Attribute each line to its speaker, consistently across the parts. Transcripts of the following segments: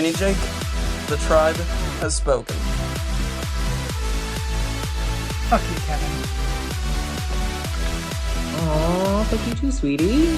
Speaker 1: Mini Jake, the tribe has spoken.
Speaker 2: Fuck you, Kevin.
Speaker 3: Aw, fuck you too, sweetie.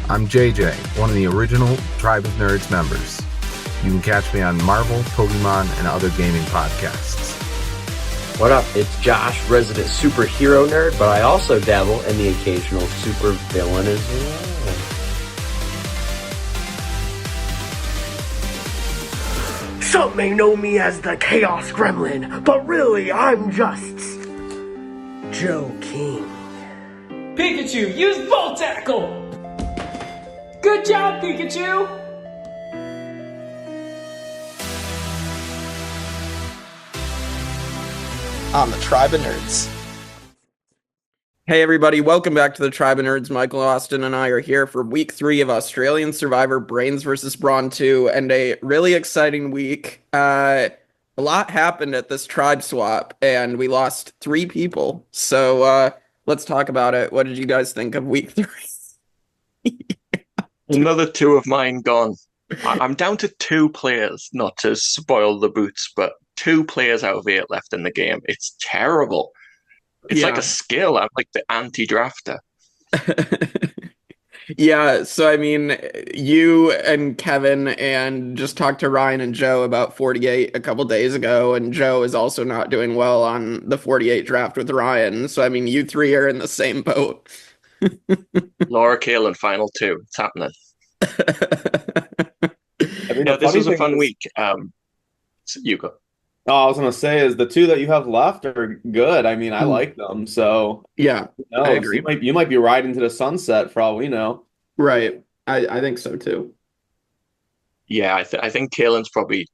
Speaker 4: I'm JJ, one of the original Tribe of Nerds members. You can catch me on Marvel, Pokemon, and other gaming podcasts.
Speaker 5: What up? It's Josh, resident superhero nerd, but I also dabble in the occasional super villain as well.
Speaker 6: Some may know me as the Chaos Gremlin, but really I'm just Joe King.
Speaker 7: Pikachu, use Volt Tackle! Good job, Pikachu!
Speaker 1: On the Tribe of Nerds. Hey everybody, welcome back to the Tribe of Nerds. Michael Austin and I are here for week 3 of Australian Survivor Brains vs. Brawn 2, and a really exciting week. A lot happened at this tribe swap, and we lost 3 people. So let's talk about it. What did you guys think of week 3?
Speaker 8: Another 2 of mine gone. I'm down to 2 players, not to spoil the boots, but 2 players out of 8 left in the game. It's terrible. It's like a skill. I'm like the anti-drafter.
Speaker 1: Yeah, so I mean, you and Kevin and just talked to Ryan and Joe about 48 a couple days ago, and Joe is also not doing well on the 48 draft with Ryan. So I mean, you 3 are in the same boat.
Speaker 8: Laura Kalen, final 2. It's happening.
Speaker 9: I mean,
Speaker 8: Yeah, this was a fun week. You go.
Speaker 9: I was gonna say is the 2 that you have left are good. I mean, I like them. So
Speaker 1: yeah, I agree.
Speaker 9: You might be riding to the sunset for all we know.
Speaker 1: Right. I think so too.
Speaker 8: Yeah, I think Kalen's probably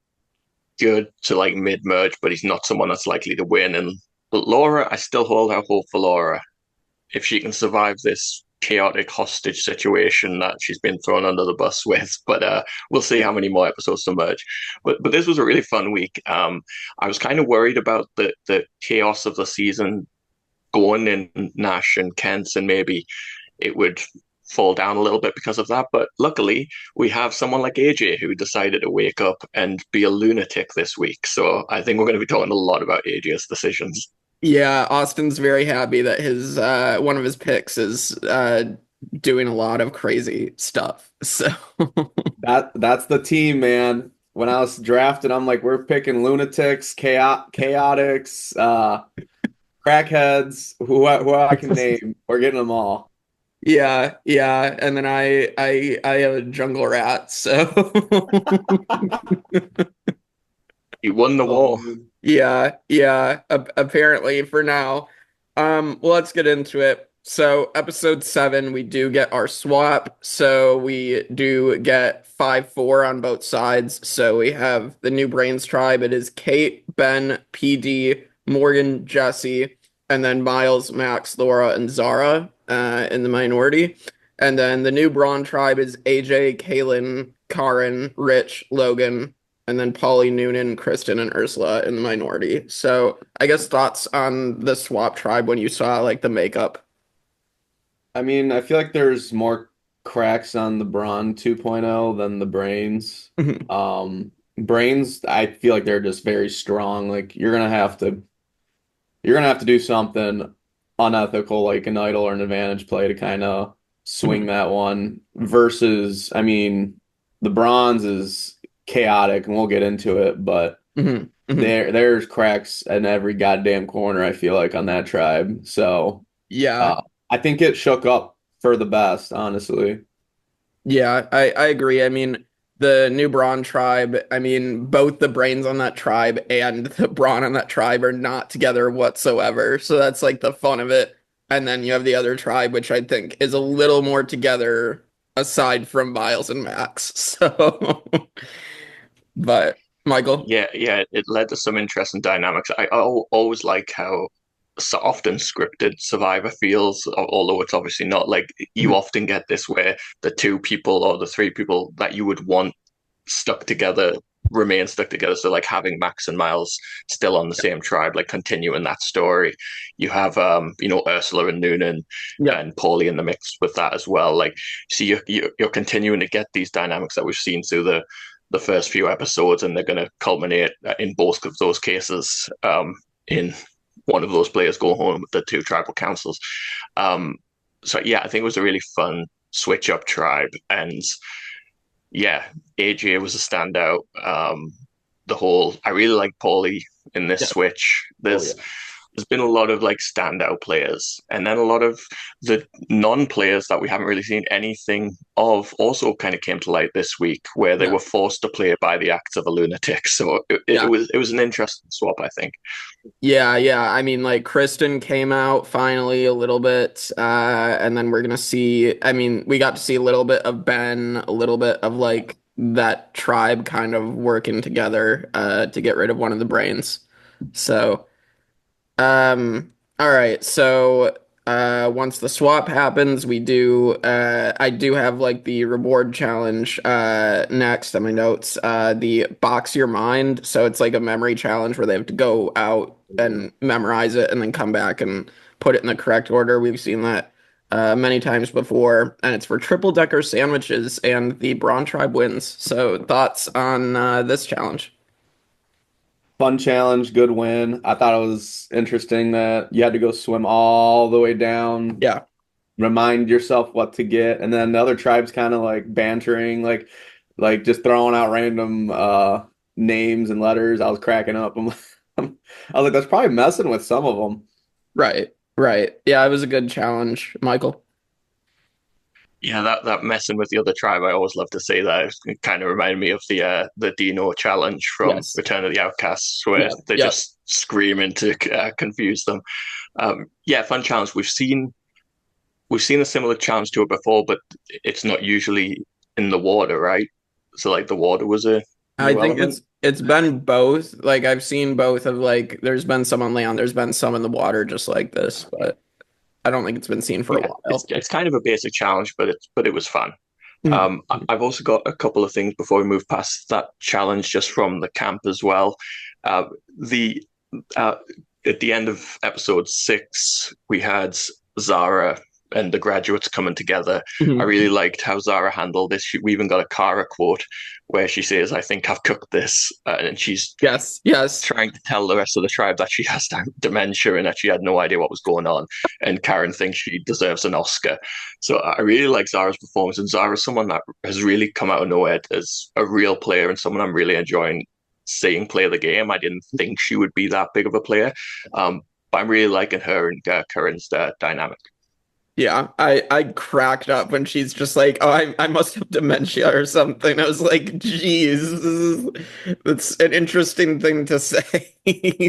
Speaker 8: good to like mid-merge, but he's not someone that's likely to win. And Laura, I still hold out hope for Laura. If she can survive this chaotic hostage situation that she's been thrown under the bus with, but we'll see how many more episodes to merge. But this was a really fun week. I was kind of worried about the chaos of the season going in Nash and Kent, and maybe it would fall down a little bit because of that. But luckily, we have someone like AJ who decided to wake up and be a lunatic this week. So I think we're going to be talking a lot about AJ's decisions.
Speaker 1: Yeah, Austin's very happy that his one of his picks is doing a lot of crazy stuff. So
Speaker 9: that's the team, man. When I was drafted, I'm like, we're picking lunatics, chaotics, crackheads, who I can name. We're getting them all.
Speaker 1: Yeah, and then I have a jungle rat, so
Speaker 8: You won the war.
Speaker 1: Yeah, apparently for now. Well, let's get into it. So episode 7, we do get our swap. So we do get 5-4 on both sides. So we have the new Brains tribe. It is Kate, Ben, PD, Morgan, Jesse, and then Miles, Max, Laura, and Zara in the minority. And then the new Brawn tribe is AJ, Kaylin, Karen, Rich, Logan, and then Polly, Noonan, Kristen, and Ursula in the minority. So I guess thoughts on the swap tribe when you saw like the makeup.
Speaker 9: I mean, I feel like there's more cracks on the Brawn 2.0 than the Brains. Brains, I feel like they're just very strong. Like you're gonna have to do something unethical, like an idol or an advantage play to kind of swing that one. Versus, I mean, the Bronze is chaotic, and we'll get into it, but there's cracks in every goddamn corner, I feel like, on that tribe. So
Speaker 1: yeah,
Speaker 9: I think it shook up for the best, honestly.
Speaker 1: Yeah, I agree. I mean, the new Brawn tribe, I mean, both the Brains on that tribe and the Brawn on that tribe are not together whatsoever. So that's like the fun of it. And then you have the other tribe, which I think is a little more together aside from Miles and Max. So But Michael,
Speaker 8: Yeah, it led to some interesting dynamics. Always like how so often scripted Survivor feels, although it's obviously not. Like you
Speaker 1: Mhm.
Speaker 8: often get this where the two people or the three people that you would want stuck together remain stuck together. So like having Max and Miles still on the same tribe, like continuing that story. You have Ursula and Noonan
Speaker 1: Yep.
Speaker 8: and Paulie in the mix with that as well. Like so you're continuing to get these dynamics that we've seen through the first few episodes, and they're going to culminate in both of those cases in one of those players go home with the two tribal councils. Um, so yeah, I think it was a really fun switch up tribe, and yeah, AJ was a standout. I really like Paulie in this
Speaker 1: Yep.
Speaker 8: switch.
Speaker 1: Oh yeah.
Speaker 8: There's been a lot of like standout players, and then a lot of the non-players that we haven't really seen anything of also kind of came to light this week, where they
Speaker 1: Yeah.
Speaker 8: were forced to play by the acts of a lunatic. So it
Speaker 1: Yeah.
Speaker 8: was an interesting swap, I think.
Speaker 1: Yeah, yeah. I mean, like Kristen came out finally a little bit, and then we're gonna see. I mean, we got to see a little bit of Ben, a little bit of like that tribe kind of working together, to get rid of one of the brains. So, all right. So, once the swap happens, I do have like the reward challenge, next on my notes, the box your mind. So it's like a memory challenge where they have to go out and memorize it and then come back and put it in the correct order. We've seen that, many times before, and it's for triple decker sandwiches, and the Brawn tribe wins. So thoughts on, this challenge?
Speaker 9: Fun challenge, good win. I thought it was interesting that you had to go swim all the way down,
Speaker 1: Yeah.
Speaker 9: remind yourself what to get, and then the other tribes kind of like bantering, like just throwing out random names and letters. I was cracking up. I was like, that's probably messing with some of them.
Speaker 1: Right. Right. Yeah, it was a good challenge, Michael.
Speaker 8: Yeah, that messing with the other tribe, I always love to say that. It kind of reminded me of the Dino challenge from
Speaker 1: Yes.
Speaker 8: Return of the Outcasts, where
Speaker 1: Yeah.
Speaker 8: they're
Speaker 1: Yep.
Speaker 8: just screaming to confuse them. Yeah, fun challenge. We've seen a similar challenge to it before, but it's not usually in the water, right? So like the water was a
Speaker 1: I
Speaker 8: new
Speaker 1: think
Speaker 8: element.
Speaker 1: it's been both. Like I've seen both of like there's been some on land, there's been some in the water just like this, but I don't think it's been seen for a
Speaker 8: Yeah, it's
Speaker 1: while.
Speaker 8: it's kind of a basic challenge, but it was fun.
Speaker 1: Mhm.
Speaker 8: I've also got a couple of things before we move past that challenge, just from the camp as well. Uh, the uh, at the end of episode 6, we had Zara and the graduates coming together. I
Speaker 1: Mhm.
Speaker 8: really liked how Zara handled this. We even got a Kara quote where she says, "I think I've cooked this," and she's
Speaker 1: Yes, yes.
Speaker 8: trying to tell the rest of the tribe that she has dementia and that she had no idea what was going on. And Karen thinks she deserves an Oscar. So I really like Zara's performance. And Zara's someone that has really come out of nowhere as a real player and someone I'm really enjoying seeing play the game. I didn't think she would be that big of a player. But I'm really liking her and Karen's dynamic.
Speaker 1: Yeah, I cracked up when she's just like, "Oh, I must have dementia or something." I was like, "Geez, that's an interesting thing to say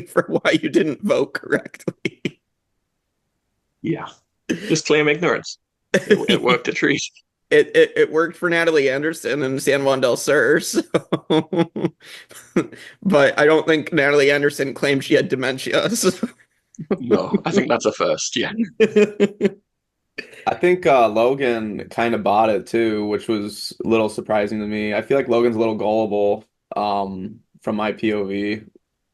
Speaker 1: for why you didn't vote correctly."
Speaker 8: Yeah. Just claim ignorance. It worked a treat.
Speaker 1: It worked for Natalie Anderson and San Juan del Sur, so but I don't think Natalie Anderson claimed she had dementia. So.
Speaker 8: No, I think that's a first. Yeah.
Speaker 9: I think Logan kind of bought it too, which was a little surprising to me. I feel like Logan's a little gullible, from my POV.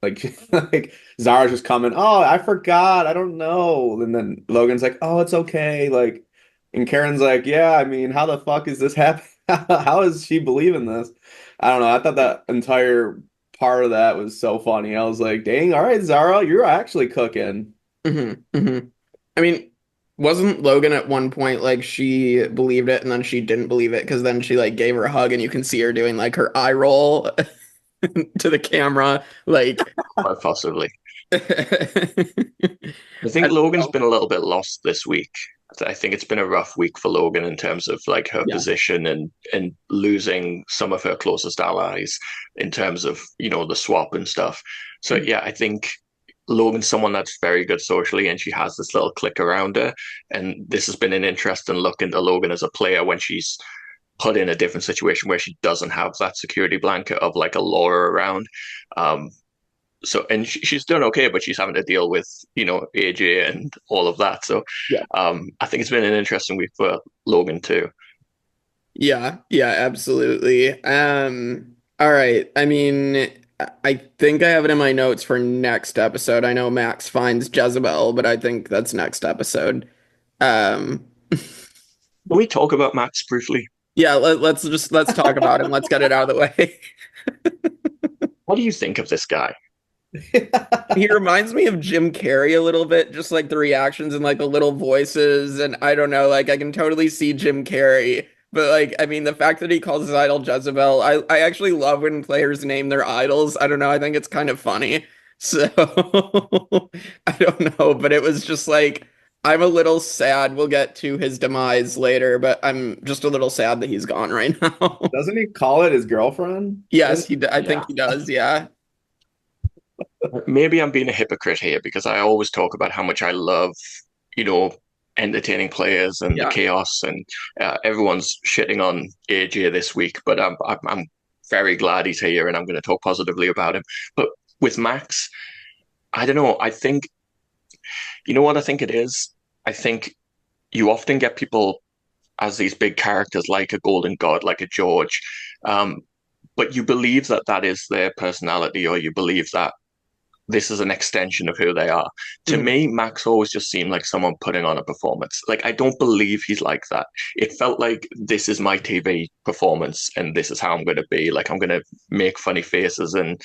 Speaker 9: Like, like Zara's just coming, oh, I forgot, I don't know. And then Logan's like, oh, it's okay. Like, and Karen's like, yeah, I mean, how the fuck is this happening? How is she believing this? I don't know. I thought that entire part of that was so funny. I was like, dang, all right, Zara, you're actually cooking.
Speaker 1: I mean, wasn't Logan at one point like she believed it and then she didn't believe it because then she like gave her a hug and you can see her doing like her eye roll to the camera, like.
Speaker 8: Quite possibly.
Speaker 1: I
Speaker 8: I think
Speaker 1: don't
Speaker 8: Logan's
Speaker 1: know.
Speaker 8: been a little bit lost this week. I think it's been a rough week for Logan in terms of like her
Speaker 1: Yeah.
Speaker 8: position and losing some of her closest allies in terms of, the swap and stuff. So yeah, I think Logan's someone that's very good socially and she has this little clique around her. And this has been an interesting look into Logan as a player when she's put in a different situation where she doesn't have that security blanket of like a Laura around. Um, and she's done okay, but she's having to deal with AJ and all of that. So
Speaker 1: Yeah.
Speaker 8: I think it's been an interesting week for Logan too.
Speaker 1: Yeah, yeah, absolutely. All right. I mean, I think I have it in my notes for next episode. I know Max finds Jezebel, but I think that's next episode. Um,
Speaker 8: Can we talk about Max briefly?
Speaker 1: yeah, let's talk about him. Let's get it out of the way.
Speaker 8: What do you think of this guy?
Speaker 1: He reminds me of Jim Carrey a little bit, just like the reactions and like the little voices, and I don't know, like I can totally see Jim Carrey. But like, I mean, the fact that he calls his idol Jezebel, I actually love when players name their idols. I don't know, I think it's kind of funny. So I don't know, but it was just like I'm a little sad. We'll get to his demise later, but I'm just a little sad that he's gone right now.
Speaker 9: Doesn't he call it his girlfriend?
Speaker 1: Yes, I
Speaker 5: Yeah.
Speaker 1: think he does. Yeah.
Speaker 8: Maybe I'm being a hypocrite here because I always talk about how much I love, you know, entertaining players and the
Speaker 1: Yeah.
Speaker 8: chaos, and everyone's shitting on AJ this week, but I'm very glad he's here, and I'm going to talk positively about him. But with Max, I don't know. I think you know what I think it is. I think you often get people as these big characters, like a Golden God, like a George, um, but you believe that that is their personality, or you believe that this is an extension of who they are. To
Speaker 1: Mhm.
Speaker 8: me, Max always just seemed like someone putting on a performance. Like, I don't believe he's like that. It felt like this is my TV performance and this is how I'm going to be. Like, I'm going to make funny faces and,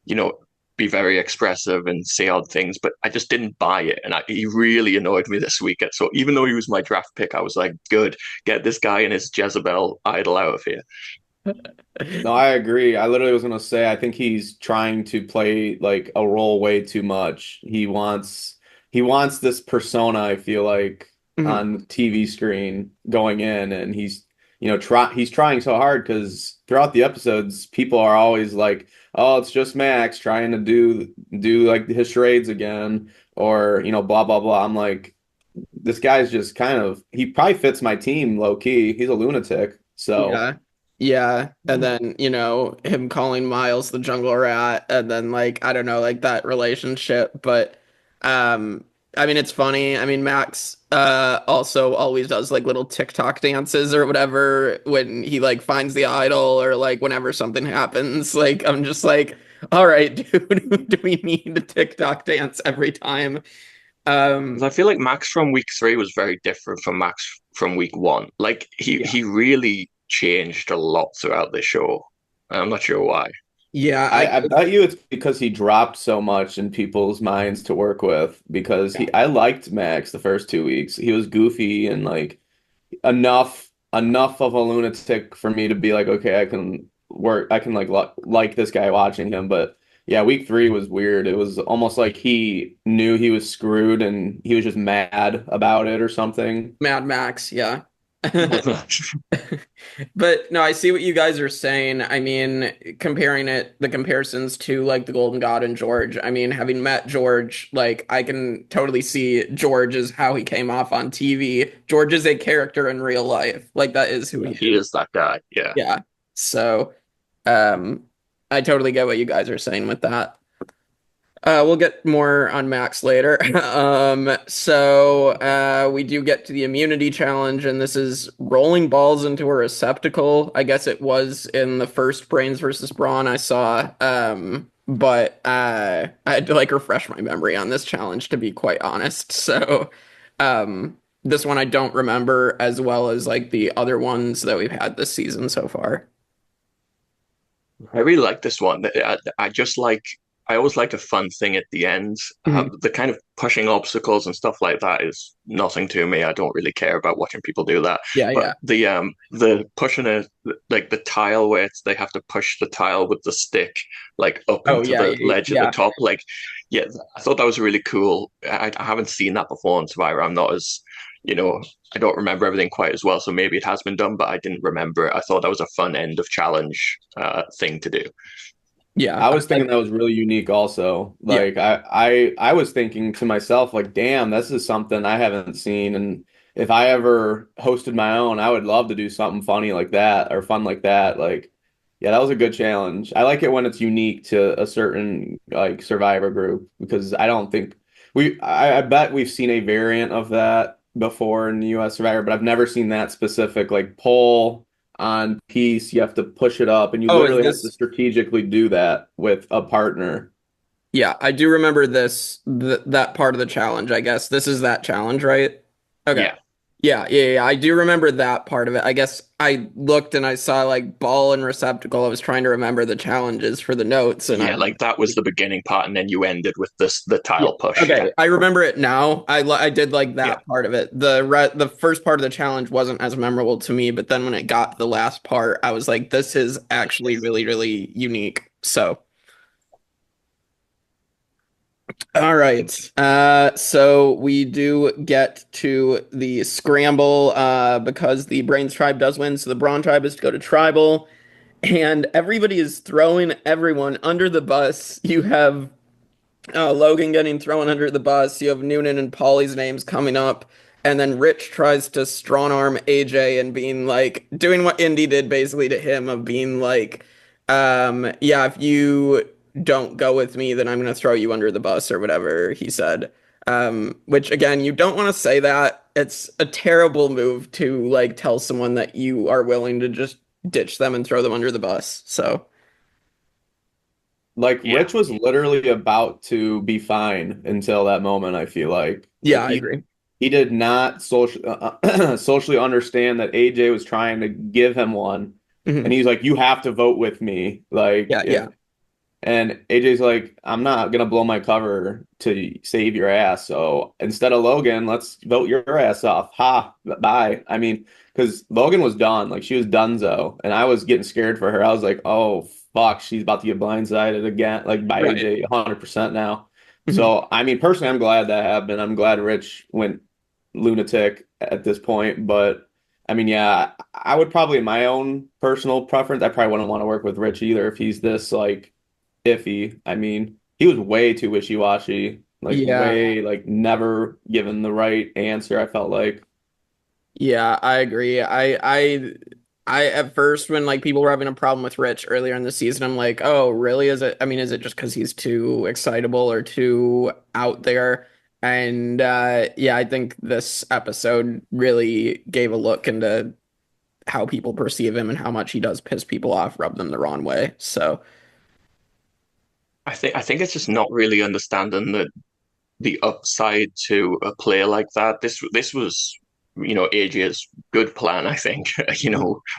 Speaker 8: you know, be very expressive and say odd things, but I just didn't buy it. And he really annoyed me this weekend. So even though he was my draft pick, I was like, good, get this guy and his Jezebel idol out of here.
Speaker 9: No, I agree. I literally was gonna say I think he's trying to play like a role way too much. He wants this persona, I feel like,
Speaker 1: Mhm.
Speaker 9: on the TV screen going in, and he's trying so hard because throughout the episodes, people are always like, "Oh, it's just Max trying to do like his charades again," or blah blah blah. I'm like, this guy's just he probably fits my team low key. He's a lunatic, so.
Speaker 1: Yeah. Yeah. And then, him calling Miles the jungle rat and then like I don't know, like that relationship. But um I mean it's funny. I mean Max also always does like little TikTok dances or whatever when he like finds the idol or like whenever something happens. Like I'm just like, all right, dude, do we need a TikTok dance every time? Um
Speaker 8: 'Cause I feel like Max from week three was very different from Max from week one. Like
Speaker 1: yeah.
Speaker 8: he really changed a lot throughout the show. I'm not sure why.
Speaker 1: Yeah,
Speaker 9: I bet you it's because he dropped so much in people's minds to work with because I liked Max the first 2 weeks. He was goofy and like enough of a lunatic for me to be like, okay, I can like this guy watching him. But yeah, week 3 was weird. It was almost like he knew he was screwed and he was just mad about it or something.
Speaker 1: Mad Max, yeah. But no, I see what you guys are saying. I mean, the comparisons to like the Golden God and George. I mean, having met George, like I can totally see George as how he came off on TV. George is a character in real life. Like that is who he
Speaker 8: He
Speaker 1: is.
Speaker 8: is that guy. Yeah.
Speaker 1: Yeah. So, um, I totally get what you guys are saying with that. We'll get more on Max later. We do get to the immunity challenge, and this is rolling balls into a receptacle. I guess it was in the first Brains versus Brawn I saw. But I had to like refresh my memory on this challenge to be quite honest. So, this one I don't remember as well as like the other ones that we've had this season so far.
Speaker 8: I really like this one. I just like, I always like a fun thing at the end.
Speaker 1: Mhm.
Speaker 8: The kind of pushing obstacles and stuff like that is nothing to me. I don't really care about watching people do that.
Speaker 1: Yeah,
Speaker 8: But
Speaker 1: yeah.
Speaker 8: the pushing like the tile where they have to push the tile with the stick like up
Speaker 1: Oh
Speaker 8: into
Speaker 1: yeah,
Speaker 8: the ledge at the
Speaker 1: yeah.
Speaker 8: top. Like, yeah, I thought that was really cool. I haven't seen that before in Survivor. I'm not as, you know, I don't remember everything quite as well. So maybe it has been done, but I didn't remember it. I thought that was a fun end of challenge thing to do.
Speaker 1: Yeah.
Speaker 9: I was thinking that was really unique also.
Speaker 1: Yeah.
Speaker 9: Like I was thinking to myself, like, damn, this is something I haven't seen if I ever hosted my own, I would love to do something funny like that or fun like that. Like, yeah, that was a good challenge. I like it when it's unique to a certain like survivor group because I don't think I bet we've seen a variant of that before in the US Survivor, but I've never seen that specific like poll on piece. You have to push it up and you
Speaker 1: Oh, is
Speaker 9: literally have to
Speaker 1: this?
Speaker 9: strategically do that with a partner.
Speaker 1: Yeah, I do remember that part of the challenge, I guess. This is that challenge, right? Okay.
Speaker 8: Yeah.
Speaker 1: Yeah. I do remember that part of it. I guess I looked and I saw like ball and receptacle. I was trying to remember the challenges for the notes and I
Speaker 8: Yeah, like that was the beginning part, and then you ended with the
Speaker 1: yeah.
Speaker 8: tile push. Yeah.
Speaker 1: Okay, I remember it now. I did like
Speaker 8: Yeah.
Speaker 1: that part of it. The first part of the challenge wasn't as memorable to me, but then when it got to the last part, I was like, this is actually really, really unique. So all right. So we do get to the scramble because the Brains tribe does win. So the Brawn tribe is to go to tribal, and everybody is throwing everyone under the bus. You have Logan getting thrown under the bus. You have Noonan and Paulie's names coming up. And then Rich tries to strong arm AJ and being like, doing what Indy did basically to him of being like, yeah, if you don't go with me, then I'm going to throw you under the bus or whatever he said. Which again, you don't want to say that. It's a terrible move to like tell someone that you are willing to just ditch them and throw them under the bus. So,
Speaker 9: Like
Speaker 8: Yeah.
Speaker 9: Rich was literally about to be fine until that moment, I feel like.
Speaker 1: yeah,
Speaker 9: Like
Speaker 1: I agree.
Speaker 9: he did not socially understand that AJ was trying to give him one. And
Speaker 1: Mhm.
Speaker 9: he's like, you have to vote with me. Like,
Speaker 1: Yeah, yeah.
Speaker 9: and AJ's like, I'm not gonna blow my cover to save your ass. So instead of Logan, let's vote your ass off. Ha, bye. I mean, because Logan was done. Like she was donezo. And I was getting scared for her. I was like, oh fuck, she's about to get blindsided again, like by
Speaker 1: Right.
Speaker 9: AJ 100% now.
Speaker 1: Mhm.
Speaker 9: So I mean, personally, I'm glad that happened. I'm glad Rich went lunatic at this point, but I mean, yeah, I would probably, in my own personal preference, I probably wouldn't want to work with Rich either if he's this like iffy. I mean, he was way too wishy-washy, like
Speaker 1: Yeah,
Speaker 9: way like never given the right answer, I felt like.
Speaker 1: yeah, I agree. I at first when like people were having a problem with Rich earlier in the season, I'm like, oh, really? Is it? I mean, is it just because he's too excitable or too out there? And yeah, I think this episode really gave a look into how people perceive him and how much he does piss people off, rub them the wrong way. So
Speaker 8: I think it's just not really understanding the upside to a player like that. This was, AJ's good plan, I think.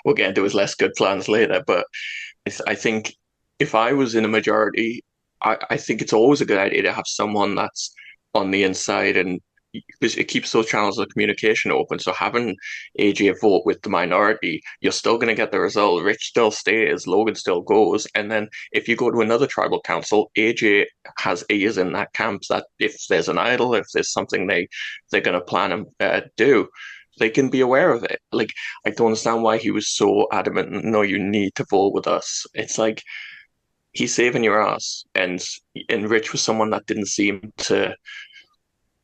Speaker 8: We'll get into his less good plans later, but I think if I was in a majority, I think it's always a good idea to have someone that's on the inside and because it keeps those channels of communication open. So having AJ vote with the minority, you're still going to get the result. Rich still stays, Logan still goes, and then if you go to another tribal council, AJ has ears in that camp that if there's an idol, if there's something they're going to plan and do, they can be aware of it. Like I don't understand why he was so adamant. No, you need to vote with us. It's like he's saving your ass, and Rich was someone that didn't seem to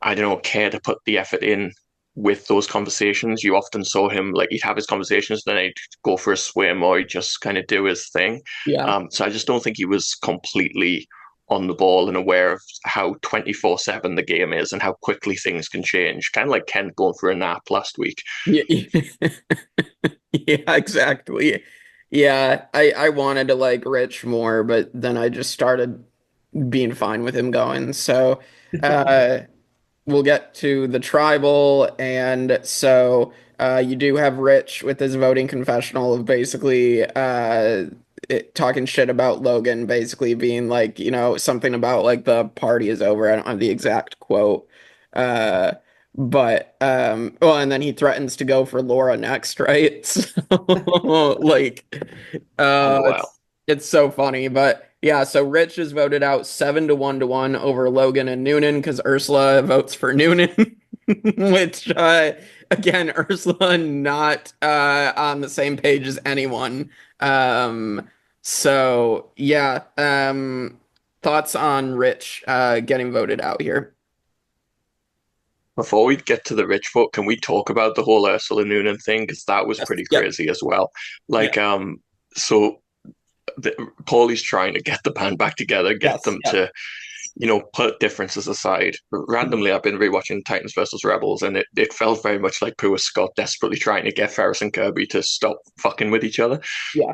Speaker 8: I don't know, care to put the effort in with those conversations. You often saw him like he'd have his conversations, then he'd go for a swim or he'd just kind of do his thing.
Speaker 1: yeah.
Speaker 8: So I just don't think he was completely on the ball and aware of how 24/7 the game is and how quickly things can change. Kind of like Ken going for a nap last week.
Speaker 1: Yeah, yeah, exactly. Yeah, I wanted to like Rich more, but then I just started being fine with him going. So, uh, we'll get to the tribal, and so you do have Rich with his voting confessional of basically talking shit about Logan, basically being like, something about like the party is over. I don't have the exact quote. Uh, but well, and then he threatens to go for Laura next, right? So like
Speaker 8: Oh wow.
Speaker 1: it's so funny, but yeah, so Rich is voted out 7-1 over Logan and Noonan because Ursula votes for Noonan, which again, Ursula not on the same page as anyone. So yeah, thoughts on Rich getting voted out here?
Speaker 8: Before we get to the rich vote, can we talk about the whole Ursula Noonan thing? Because that was
Speaker 1: Yes.
Speaker 8: pretty
Speaker 1: Yep.
Speaker 8: crazy as well. Like,
Speaker 1: Yeah.
Speaker 8: so Paulie's trying to get the band back together, get
Speaker 1: Yes.
Speaker 8: them
Speaker 1: Yep.
Speaker 8: to, put differences aside. Randomly, I've been rewatching Titans versus Rebels, and it felt very much like Pooh Scott desperately trying to get Ferris and Kirby to stop fucking with each other.
Speaker 1: Yeah.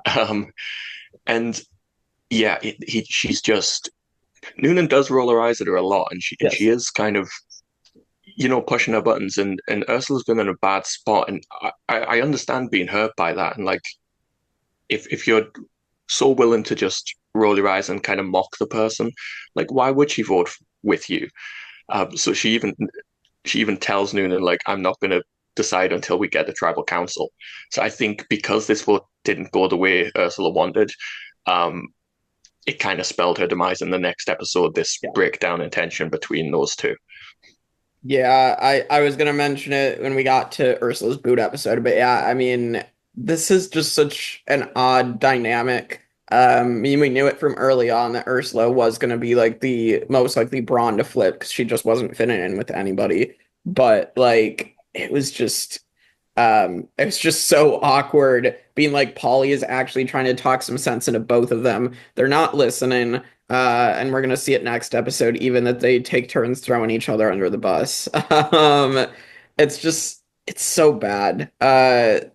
Speaker 8: And yeah, she's just Noonan does roll her eyes at her a lot, and
Speaker 1: Yes.
Speaker 8: she is kind of pushing her buttons, and Ursula's been in a bad spot, and I understand being hurt by that, and like if you're so willing to just roll your eyes and kind of mock the person, like why would she vote with you? So she even tells Noonan like I'm not going to decide until we get a tribal council. So I think because this vote didn't go the way Ursula wanted, it kind of spelled her demise in the next episode. This breakdown in tension between those two.
Speaker 1: Yeah, I was gonna mention it when we got to Ursula's boot episode, but yeah, I mean, this is just such an odd dynamic. I mean, we knew it from early on that Ursula was gonna be like the most likely Brawn to flip because she just wasn't fitting in with anybody. But like, it was just so awkward being like Polly is actually trying to talk some sense into both of them. They're not listening. And we're gonna see it next episode, even that they take turns throwing each other under the bus. It's so bad. I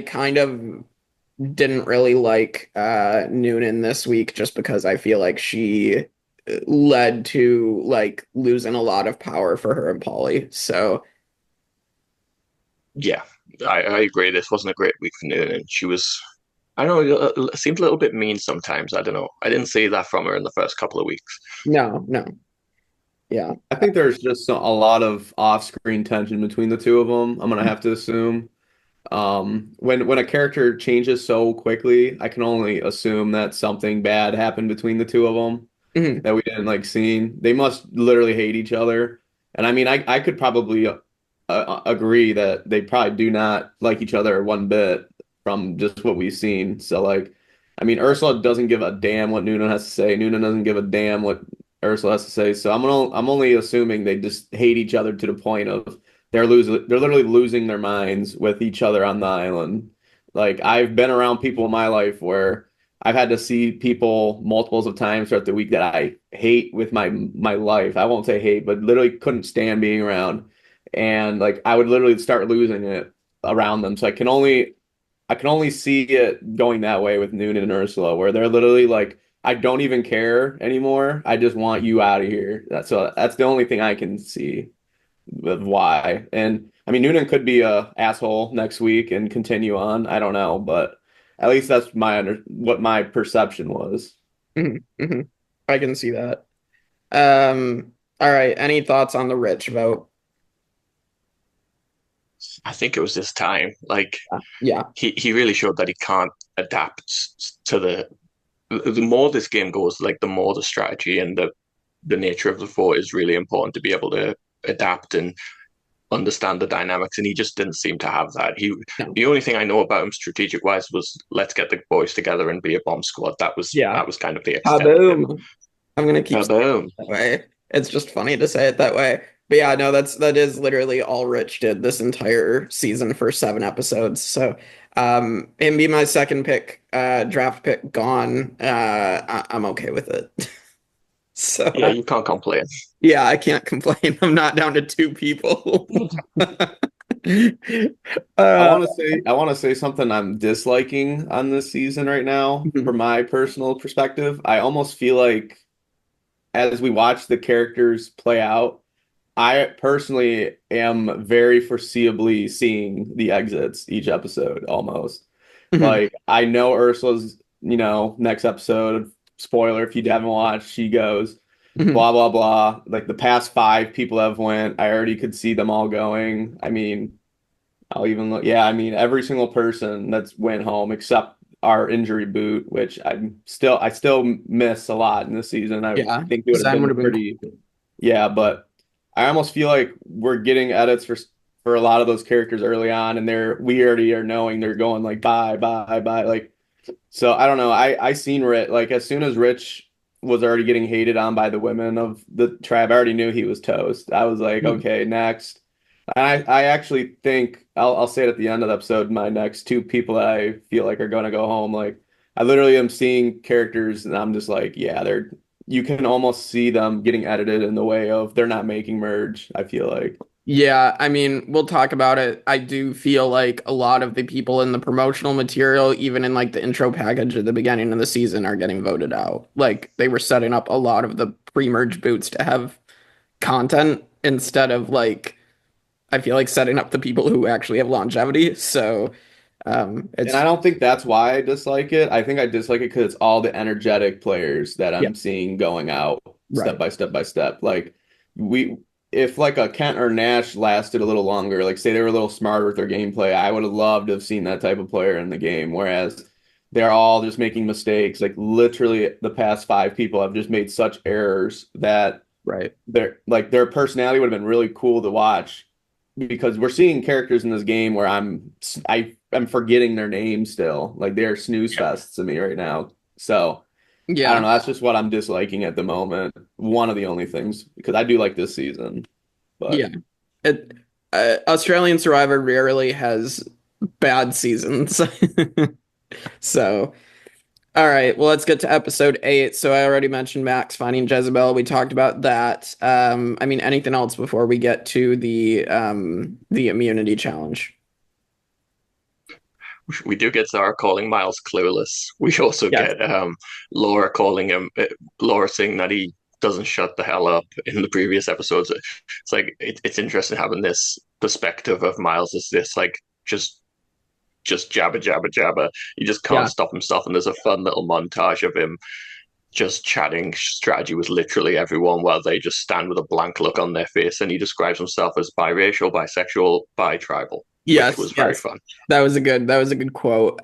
Speaker 1: kind of didn't really like Noonan this week just because I feel like she led to like losing a lot of power for her and Polly. So
Speaker 8: Yeah, I agree. This wasn't a great week for Noonan. She was, I don't know, it seems a little bit mean sometimes. I don't know. I didn't see that from her in the first couple of weeks.
Speaker 1: no, no. Yeah.
Speaker 9: I think there's just a lot of off-screen tension between the two of them. I'm gonna have to assume. When a character changes so quickly, I can only assume that something bad happened between the two of them
Speaker 1: Mhm.
Speaker 9: that we didn't like seeing. They must literally hate each other. And I mean, I could probably agree that they probably do not like each other one bit from just what we've seen. So like, I mean, Ursula doesn't give a damn what Noonan has to say. Noonan doesn't give a damn what Ursula has to say. So I'm only assuming they just hate each other to the point of they're literally losing their minds with each other on the island. Like I've been around people in my life where I've had to see people multiples of times throughout the week that I hate with my life. I won't say hate, but literally couldn't stand being around. And like I would literally start losing it around them. So I can only see it going that way with Noonan and Ursula, where they're literally like, I don't even care anymore. I just want you out of here. That's the only thing I can see with why. And I mean, Noonan could be a asshole next week and continue on. I don't know, but at least that's what my perception was.
Speaker 1: Mhm. Mhm. I can see that. All right. Any thoughts on the rich vote?
Speaker 8: I think it was this time. Like
Speaker 1: Yeah.
Speaker 8: he really showed that he can't adapt to the more this game goes, like the more the strategy and the nature of the fort is really important to be able to adapt and understand the dynamics, and he just didn't seem to have that.
Speaker 1: No.
Speaker 8: The only thing I know about him strategic wise was let's get the boys together and be a bomb squad. That was
Speaker 1: Yeah.
Speaker 8: kind of the extent of him.
Speaker 1: Kaboom. I'm gonna keep saying
Speaker 8: Kaboom.
Speaker 1: it that way. It's just funny to say it that way. But yeah, no, that is literally all Rich did this entire season for 7 episodes. So him be my second pick, draft pick gone. I'm okay with it. So
Speaker 8: Yeah, you can't complain.
Speaker 1: yeah, I can't complain. I'm not down to 2 people.
Speaker 9: I want to say something I'm disliking on this season right now from my personal perspective. I almost feel like as we watch the characters play out, I personally am very foreseeably seeing the exits each episode almost. Like I know Ursula's, next episode, spoiler if you haven't watched, she goes blah blah blah. Like the past 5 people have went. I already could see them all going. I mean, I'll even look. Yeah, I mean, every single person that's went home except our injury boot, which I still miss a lot in this season. I
Speaker 1: Yeah,
Speaker 9: think it would have
Speaker 1: Zen would
Speaker 9: been
Speaker 1: have been
Speaker 9: pretty. Yeah, but I almost feel like we're getting edits for a lot of those characters early on, and we already are knowing they're going like bye bye bye. Like, so I don't know. I seen Rich, like as soon as Rich was already getting hated on by the women of the tribe, I already knew he was toast. I was like, okay, next. I actually think I'll say it at the end of the episode. My next two people that I feel like are going to go home, like I literally am seeing characters, and I'm just like, yeah, they're. You can almost see them getting edited in the way of they're not making merge. I feel like.
Speaker 1: Yeah, I mean, we'll talk about it. I do feel like a lot of the people in the promotional material, even in like the intro package at the beginning of the season, are getting voted out. Like they were setting up a lot of the pre-merge boots to have content instead of like I feel like setting up the people who actually have longevity. So
Speaker 9: And
Speaker 1: it's
Speaker 9: I don't think that's why I dislike it. I think I dislike it because it's all the energetic players that
Speaker 1: yeah,
Speaker 9: I'm seeing going out step
Speaker 1: right.
Speaker 9: by step by step. Like we, if like a Kent or Nash lasted a little longer, like say they were a little smarter with their gameplay, I would have loved to have seen that type of player in the game. Whereas they're all just making mistakes. Like literally, the past five people have just made such errors that
Speaker 1: Right.
Speaker 9: their personality would have been really cool to watch because we're seeing characters in this game where I'm forgetting their name still. Like they're snooze fests to me right now. So I don't
Speaker 1: Yeah.
Speaker 9: know. That's just what I'm disliking at the moment. One of the only things because I do like this season,
Speaker 1: Yeah.
Speaker 9: but
Speaker 1: It Australian Survivor rarely has bad seasons. So, all right, well, let's get to episode 8. So I already mentioned Max finding Jezebel. We talked about that. I mean, anything else before we get to the immunity challenge?
Speaker 8: We do get Zara calling Miles clueless. We also
Speaker 1: Yes.
Speaker 8: get Laura calling him, Laura saying that he doesn't shut the hell up in the previous episodes. It's like it's interesting having this perspective of Miles as this like just jabber jabber jabber. He just can't
Speaker 1: Yeah.
Speaker 8: stop himself, and there's a fun little montage of him just chatting strategy with literally everyone while they just stand with a blank look on their face, and he describes himself as biracial, bisexual, bi-tribal, which
Speaker 1: Yes,
Speaker 8: was very
Speaker 1: yes.
Speaker 8: fun.
Speaker 1: That was a good quote.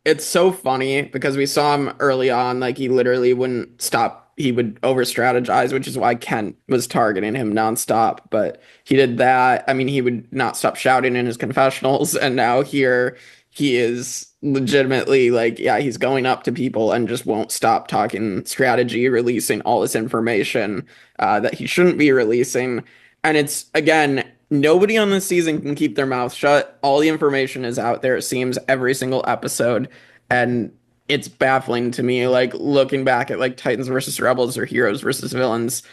Speaker 1: It's so funny because we saw him early on, like he literally wouldn't stop. He would over strategize, which is why Kent was targeting him nonstop. But he did that. I mean, he would not stop shouting in his confessionals, and now here he is legitimately like, yeah, he's going up to people and just won't stop talking strategy, releasing all this information that he shouldn't be releasing. And it's again, nobody on this season can keep their mouth shut. All the information is out there, it seems, every single episode. And it's baffling to me, like looking back at like Titans versus Rebels or Heroes versus Villains,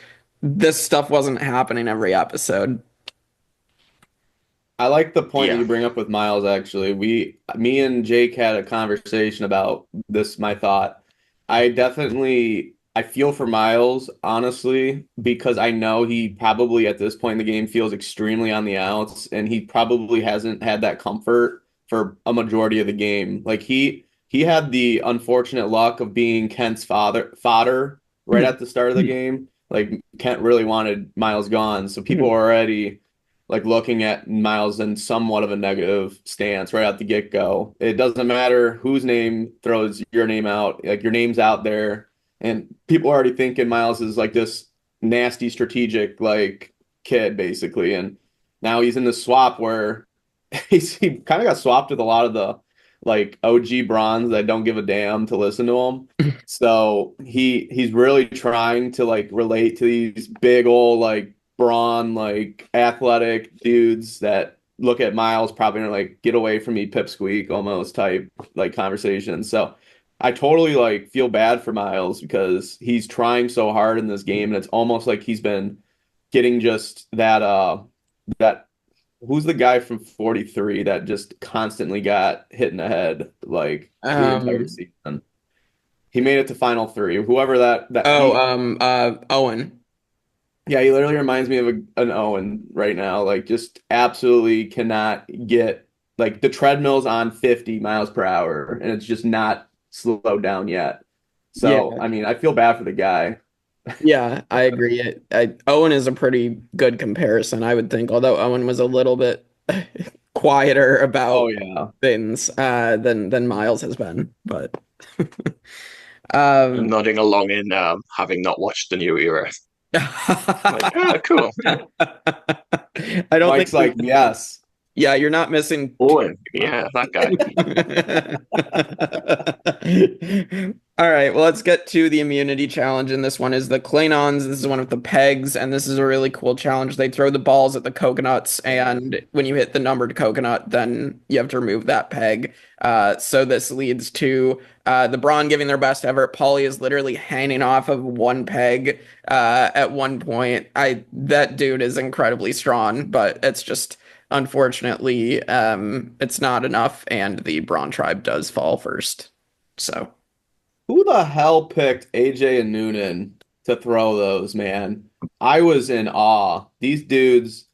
Speaker 1: this stuff wasn't happening every episode.
Speaker 9: I like the point that
Speaker 8: Yeah.
Speaker 9: you bring up with Miles, actually. Me and Jake had a conversation about this, my thought. I feel for Miles, honestly, because I know he probably at this point in the game feels extremely on the outs, and he probably hasn't had that comfort for a majority of the game. Like he had the unfortunate luck of being Kent's fodder right at the start of the game. Like Kent really wanted Miles gone, so people were already like looking at Miles in somewhat of a negative stance right out the get-go. It doesn't matter whose name throws your name out, like your name's out there, and people are already thinking Miles is like this nasty strategic like kid basically. And now he's in the swap where he kind of got swapped with a lot of the like OG bronze that don't give a damn to listen to him. So he's really trying to like relate to these big old like Brawn, like athletic dudes that look at Miles probably and are like, get away from me, pipsqueak almost type like conversation. So I totally like feel bad for Miles because he's trying so hard in this game and it's almost like he's been getting just that who's the guy from 43 that just constantly got hit in the head like the entire
Speaker 1: Um,
Speaker 9: season. He made it to final three. Whoever that
Speaker 1: oh,
Speaker 9: he
Speaker 1: Owen.
Speaker 9: Yeah, he literally reminds me of an Owen right now. Like, just absolutely cannot get like the treadmill's on 50 miles per hour, and it's just not slowed down yet. So,
Speaker 1: Yeah.
Speaker 9: I mean, I feel bad for the guy.
Speaker 1: Yeah, I agree. Owen is a pretty good comparison, I would think, although Owen was a little bit quieter
Speaker 9: Oh
Speaker 1: about
Speaker 9: yeah,
Speaker 1: things than Miles has been. But
Speaker 8: I'm
Speaker 1: um
Speaker 8: nodding along in having not watched the new era. Like, oh, cool.
Speaker 1: I don't think
Speaker 9: Mike's like, yes.
Speaker 1: yeah, you're not missing
Speaker 8: Owen, yeah, that guy.
Speaker 1: All right, well, let's get to the immunity challenge. And this one is the Klingons. This is one with the pegs, and this is a really cool challenge. They throw the balls at the coconuts, and when you hit the numbered coconut, then you have to remove that peg. So this leads to the Brawn giving their best effort. Paulie is literally hanging off of one peg at one point. That dude is incredibly strong, but it's just unfortunately it's not enough, and the Brawn tribe does fall first. So.
Speaker 9: Who the hell picked AJ and Noonan to throw those, man? I was in awe. These dudes,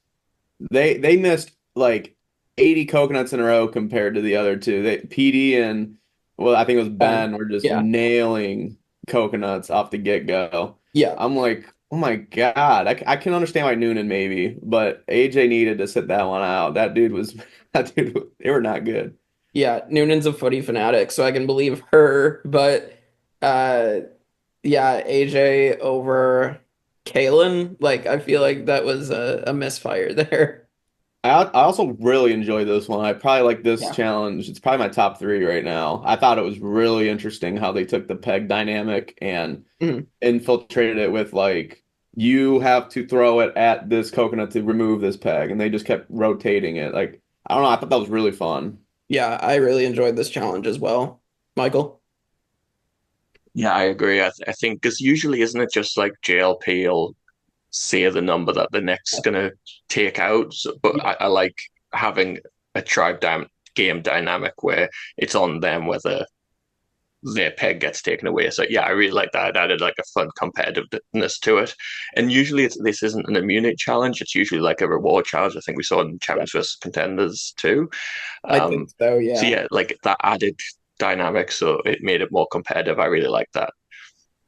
Speaker 9: they missed like 80 coconuts in a row compared to the other two. PD and well, I think it was Ben were just
Speaker 1: Yeah.
Speaker 9: nailing coconuts off the get-go.
Speaker 1: Yeah.
Speaker 9: I'm like, oh my God. I can understand why Noonan maybe, but AJ needed to sit that one out. They were not good.
Speaker 1: Yeah, Noonan's a footy fanatic, so I can believe her, but uh yeah, AJ over Kalen, like I feel like that was a misfire there.
Speaker 9: I also really enjoyed this one. I probably like this
Speaker 1: Yeah.
Speaker 9: challenge. It's probably my top three right now. I thought it was really interesting how they took the peg dynamic and
Speaker 1: Mhm.
Speaker 9: infiltrated it with like you have to throw it at this coconut to remove this peg, and they just kept rotating it. Like I don't know, I thought that was really fun.
Speaker 1: Yeah, I really enjoyed this challenge as well. Michael?
Speaker 8: Yeah, I agree. I think because usually isn't it just like JLP will say the number that the next gonna take out? But
Speaker 1: Yeah.
Speaker 8: I like having a game dynamic where it's on them whether their peg gets taken away. So yeah, I really like that. It added like a fun competitiveness to it. And usually this isn't an immunity challenge. It's usually like a reward challenge. I think we saw in Champions vs Contenders too.
Speaker 1: I think so,
Speaker 8: So
Speaker 1: yeah.
Speaker 8: yeah, like that added dynamic, so it made it more competitive. I really like that.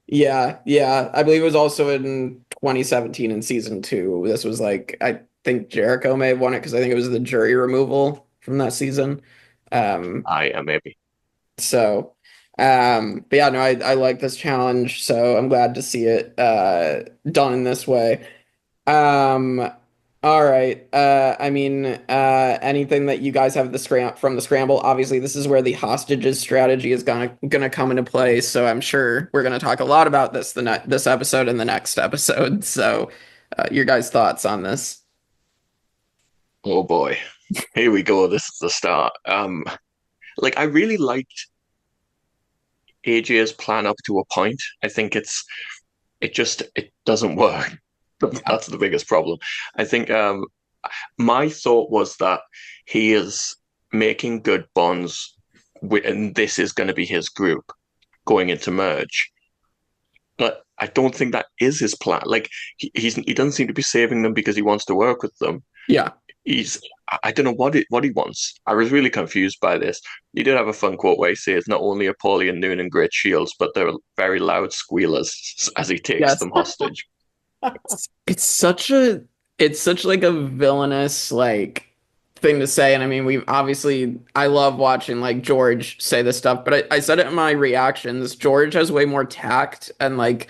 Speaker 1: Yeah, yeah. I believe it was also in 2017 in season two. This was like I think Jericho may have won it because I think it was the jury removal from that season. Um
Speaker 8: I maybe.
Speaker 1: So, but yeah, no, I like this challenge, so I'm glad to see it done in this way. Um, all right. I mean, anything that you guys have from the scramble, obviously this is where the hostages strategy is gonna come into play, so I'm sure we're gonna talk a lot about this episode and the next episode. So, your guys' thoughts on this?
Speaker 8: Oh boy. Here we go. This is the start. Like I really liked AJ's plan up to a point. I think it doesn't work.
Speaker 1: Yeah.
Speaker 8: That's the biggest problem. I think my thought was that he is making good bonds and this is going to be his group going into merge. But I don't think that is his plan. Like he doesn't seem to be saving them because he wants to work with them.
Speaker 1: Yeah.
Speaker 8: He's I don't know what he wants. I was really confused by this. He did have a fun quote where he says, "Not only are Paulie and Noonan great shields, but they're very loud squealers," as he takes
Speaker 1: Yes.
Speaker 8: them hostage.
Speaker 1: It's such like a villainous like thing to say. And I mean, I love watching like George say this stuff, but I said it in my reactions. George has way more tact and like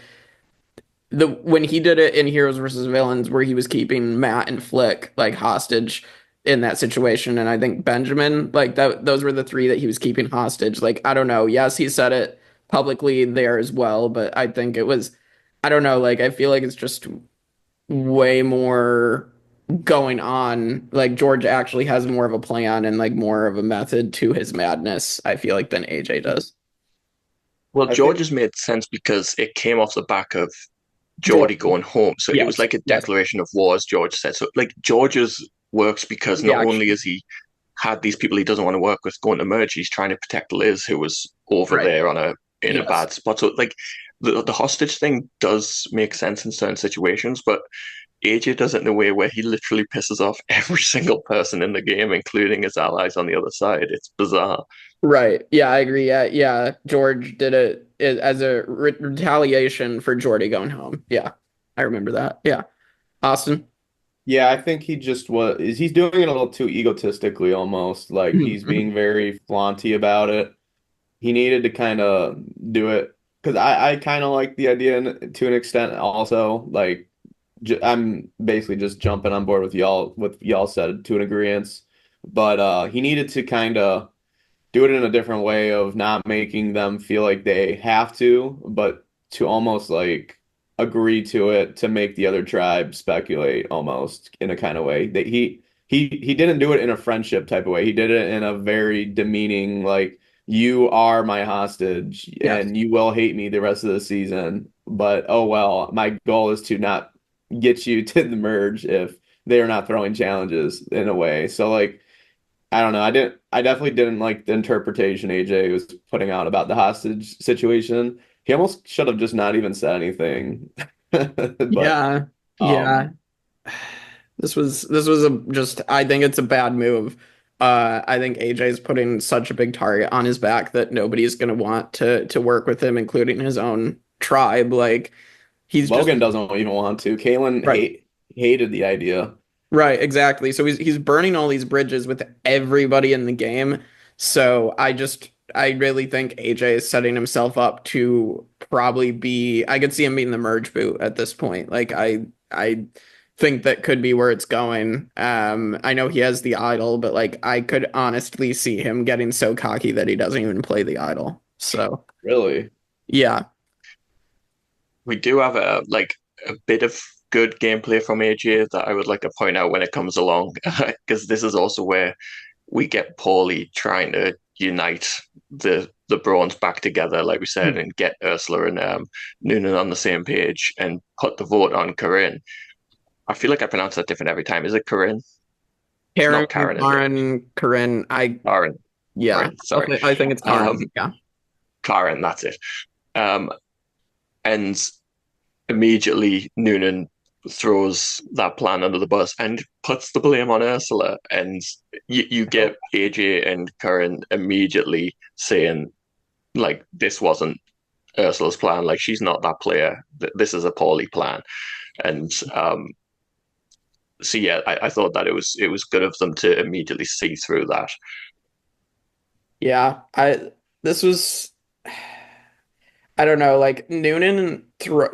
Speaker 1: the when he did it in Heroes versus Villains where he was keeping Matt and Flick like hostage in that situation. And I think Benjamin, like those were the three that he was keeping hostage. Like, I don't know. Yes, he said it publicly there as well, but I think it was I don't know, like I feel like it's just way more going on. Like George actually has more of a plan and like more of a method to his madness, I feel like, than AJ does.
Speaker 8: Well,
Speaker 9: I think
Speaker 8: George's made sense because it came off the back of
Speaker 1: George,
Speaker 8: Geordie going home. So it was
Speaker 1: yes,
Speaker 8: like a
Speaker 1: yes,
Speaker 8: declaration of war, as George said. So like George's works because not only
Speaker 1: reaction.
Speaker 8: is he had these people he doesn't want to work with going to merge, he's trying to protect Liz, who was over
Speaker 1: Right.
Speaker 8: there in a
Speaker 1: Yes.
Speaker 8: bad spot. So like the hostage thing does make sense in certain situations, but AJ does it in a way where he literally pisses off every single person in the game, including his allies on the other side. It's bizarre.
Speaker 1: Right. Yeah, I agree. Yeah, yeah. George did it as a retaliation for Jordy going home. Yeah, I remember that. Yeah. Austin.
Speaker 9: yeah, I think he just he's doing it a little too egotistically almost. Like he's
Speaker 1: Mhm.
Speaker 9: being very flaunty about it. He needed to kind of do it because I kind of like the idea to an extent also. Like I'm basically just jumping on board with y'all, what y'all said to an agreement. But he needed to kind of do it in a different way of not making them feel like they have to, but to almost like agree to it to make the other tribe speculate almost in a kind of way. That he didn't do it in a friendship type of way. He did it in a very demeaning, like, you are my hostage
Speaker 1: Yes.
Speaker 9: and you will hate me the rest of the season. But oh well, my goal is to not get you to the merge if they are not throwing challenges in a way. So like I don't know. I definitely didn't like the interpretation AJ was putting out about the hostage situation. He almost should have just not even said anything. But
Speaker 1: Yeah. Yeah.
Speaker 9: um
Speaker 1: This was a just I think it's a bad move. I think AJ's putting such a big target on his back that nobody's gonna want to work with him, including his own tribe. Like he's just
Speaker 9: Logan doesn't even want to. Kalen
Speaker 1: right.
Speaker 9: hated the idea.
Speaker 1: Right, exactly. So he's burning all these bridges with everybody in the game. So I really think AJ is setting himself up to probably be I could see him being the merge boot at this point. Like I think that could be where it's going. I know he has the idol, but like I could honestly see him getting so cocky that he doesn't even play the idol. So
Speaker 9: Really?
Speaker 1: yeah.
Speaker 8: We do have a bit of good gameplay from AJ that I would like to point out when it comes along, because this is also where we get Paulie trying to unite the Brawns back together, like we said, and get Ursula and Noonan on the same page and put the vote on Corinne. I feel like I pronounce that different every time. Is it Corinne? It's
Speaker 1: Karen,
Speaker 8: not Karen, is it?
Speaker 1: Karen, Corinne,
Speaker 8: Karen.
Speaker 1: yeah.
Speaker 8: Karen, sorry.
Speaker 1: I think it's Karen. Yeah.
Speaker 8: Karen, that's it. Um, and immediately Noonan throws that plan under the bus and puts the blame on Ursula. And you get AJ and Karen immediately saying, like, this wasn't Ursula's plan. Like, she's not that player. This is a Paulie plan. And so yeah, I thought that it was good of them to immediately see through that.
Speaker 1: Yeah, this was I don't know, like Noonan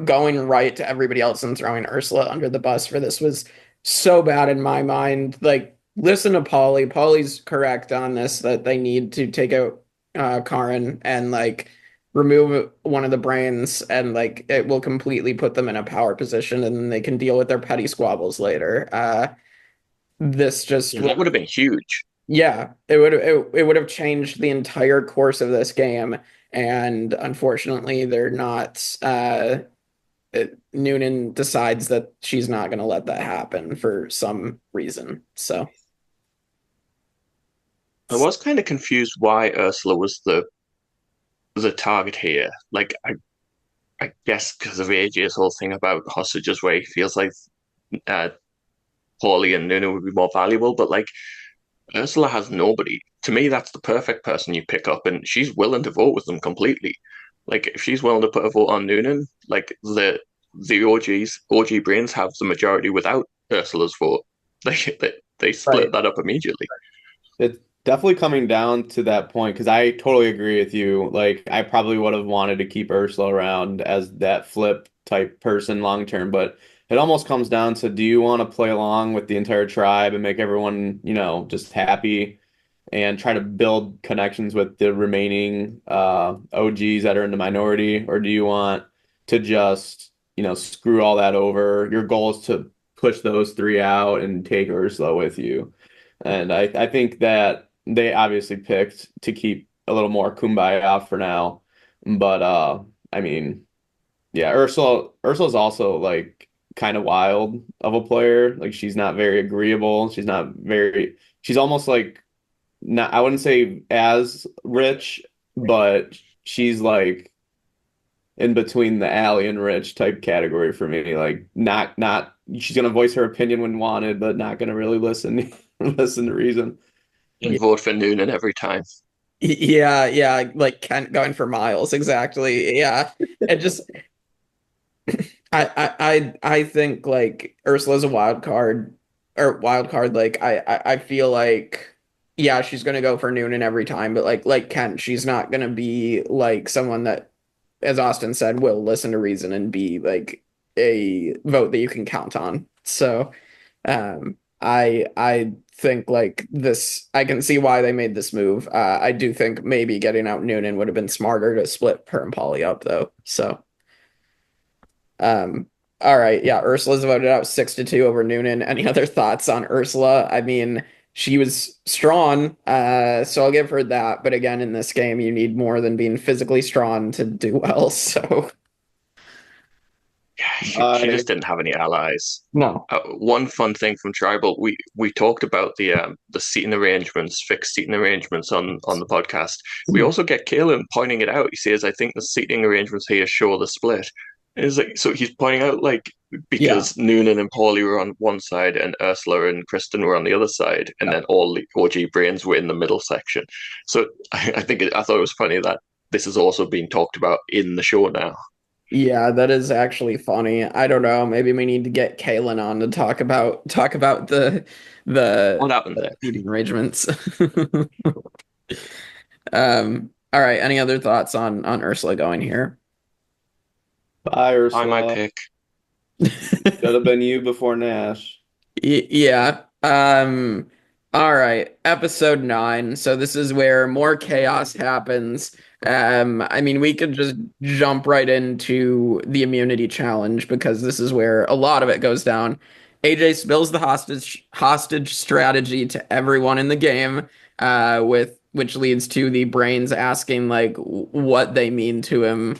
Speaker 1: going right to everybody else and throwing Ursula under the bus for this was so bad in my mind. Like, listen to Paulie. Paulie's correct on this that they need to take out Karin and like remove one of the brains and like it will completely put them in a power position and then they can deal with their petty squabbles later. This just
Speaker 8: That would have been huge.
Speaker 1: yeah, it would have changed the entire course of this game, and unfortunately, they're not. Noonan decides that she's not going to let that happen for some reason. So
Speaker 8: I was kind of confused why Ursula was the target here. Like I guess because of AJ's whole thing about hostages, where he feels like uh, Paulie and Noonan would be more valuable, but like Ursula has nobody. To me, that's the perfect person you pick up, and she's willing to vote with them completely. Like if she's willing to put a vote on Noonan, like the OG brains have the majority without Ursula's vote. They split
Speaker 1: right.
Speaker 8: that up immediately.
Speaker 9: It's definitely coming down to that point because I totally agree with you. Like, I probably would have wanted to keep Ursula around as that flip type person long term, but it almost comes down to do you want to play along with the entire tribe and make everyone, just happy and try to build connections with the remaining OGs that are in the minority, or do you want to just, screw all that over? Your goal is to push those three out and take Ursula with you. And I think that they obviously picked to keep a little more kumbaya for now. But I mean, yeah, Ursula's also like kind of wild of a player. Like she's not very agreeable. She's almost like not I wouldn't say as rich, but she's like in between the alley and rich type category for me. Like not she's gonna voice her opinion when wanted, but not gonna really listen listen to reason.
Speaker 8: And vote for Noonan every time.
Speaker 1: Yeah, yeah, like Kent going for miles, exactly. Yeah, it just I think like Ursula's a wild card or wild card. Like I feel like yeah, she's gonna go for Noonan every time, but like Kent, she's not gonna be like someone that, as Austin said, will listen to reason and be like a vote that you can count on. So I think like this, I can see why they made this move. I do think maybe getting out Noonan would have been smarter to split her and Polly up though. So, um, all right, yeah, Ursula's voted out 6-2 over Noonan. Any other thoughts on Ursula? I mean, she was strong, so I'll give her that. But again, in this game, you need more than being physically strong to do well. So,
Speaker 8: She just didn't have any allies.
Speaker 1: no.
Speaker 8: One fun thing from Tribal, we talked about the seating arrangements, fixed seating arrangements on the podcast. We also get Kalen pointing it out. He says, "I think the seating arrangements here show the split." And it's like, so he's pointing out like because Noonan and Paulie were on one side and Ursula and Kristen were on the other side, and then all the OG brains were in the middle section. So I thought it was funny that this is also being talked about in the show now.
Speaker 1: Yeah, that is actually funny. I don't know. Maybe we need to get Kaylin on to talk about the
Speaker 8: What happened there?
Speaker 1: seating arrangements. All right. Any other thoughts on Ursula going here?
Speaker 9: Bye,
Speaker 8: I my
Speaker 9: Ursula.
Speaker 8: pick.
Speaker 9: Should have been you before Nash.
Speaker 1: Yeah. All right. Episode 9. So this is where more chaos happens. I mean, we could just jump right into the immunity challenge because this is where a lot of it goes down. AJ spills the hostage strategy to everyone in the game, with which leads to the brains asking like what they mean to him.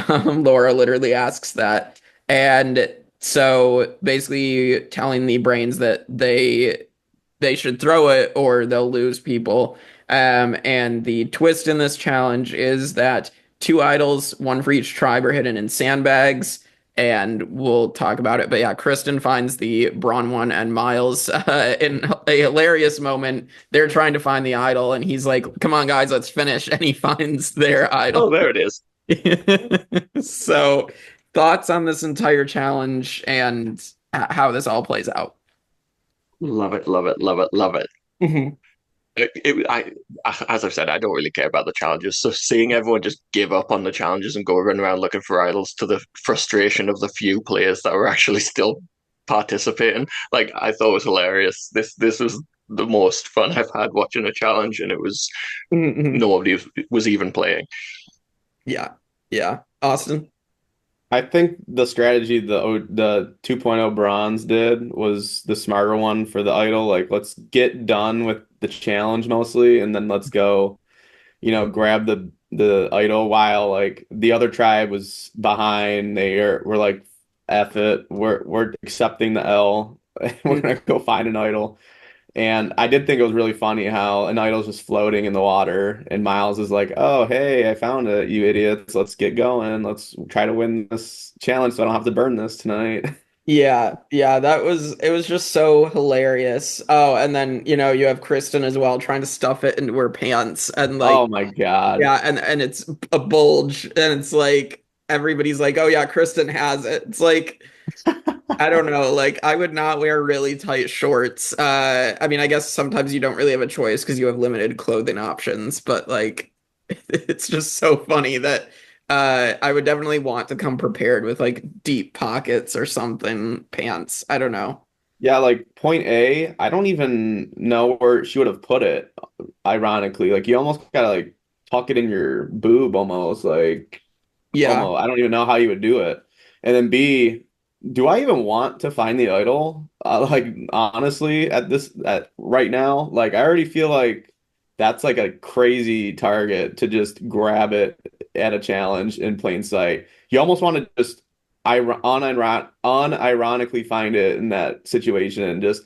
Speaker 1: Laura literally asks that. And so basically telling the brains that they should throw it or they'll lose people. And the twist in this challenge is that 2 idols, one for each tribe, are hidden in sandbags. And we'll talk about it. But yeah, Kristen finds the Brawn one and Miles in a hilarious moment. They're trying to find the idol, and he's like, "Come on, guys, let's finish." And he finds their idol.
Speaker 8: Oh, there it is.
Speaker 1: So, thoughts on this entire challenge and how this all plays out?
Speaker 8: Love it, love it, love it, love it.
Speaker 1: Mhm.
Speaker 8: As I've said, I don't really care about the challenges. So seeing everyone just give up on the challenges and go run around looking for idols to the frustration of the few players that were actually still participating, like I thought was hilarious. This was the most fun I've had watching a challenge, and it was nobody was even playing.
Speaker 1: Yeah, yeah. Austin?
Speaker 9: I think the strategy the 2.0 bronze did was the smarter one for the idol. Like, let's get done with the challenge mostly, and then let's go, grab the idol while like the other tribe was behind. Were like, F it, we're accepting the L. We're gonna go find an idol. And I did think it was really funny how an idol's just floating in the water, and Miles is like, "Oh, hey, I found it, you idiots. Let's get going. Let's try to win this challenge so I don't have to burn this tonight."
Speaker 1: Yeah, yeah, it was just so hilarious. Oh, and then, you have Kristen as well trying to stuff it into her pants and like
Speaker 9: Oh my God.
Speaker 1: yeah, and it's a bulge and it's like everybody's like, "Oh yeah, Kristen has it." It's like I don't know, like I would not wear really tight shorts. I mean, I guess sometimes you don't really have a choice because you have limited clothing options, but like it's just so funny that I would definitely want to come prepared with like deep pockets or something, pants. I don't know.
Speaker 9: Yeah, like point A, I don't even know where she would have put it, ironically. Like you almost gotta like tuck it in your boob almost, like
Speaker 1: Yeah.
Speaker 9: almost. I don't even know how you would do it. And then B, do I even want to find the idol? Like honestly, at right now, like I already feel like that's like a crazy target to just grab it at a challenge in plain sight. You almost want to just unironically find it in that situation and just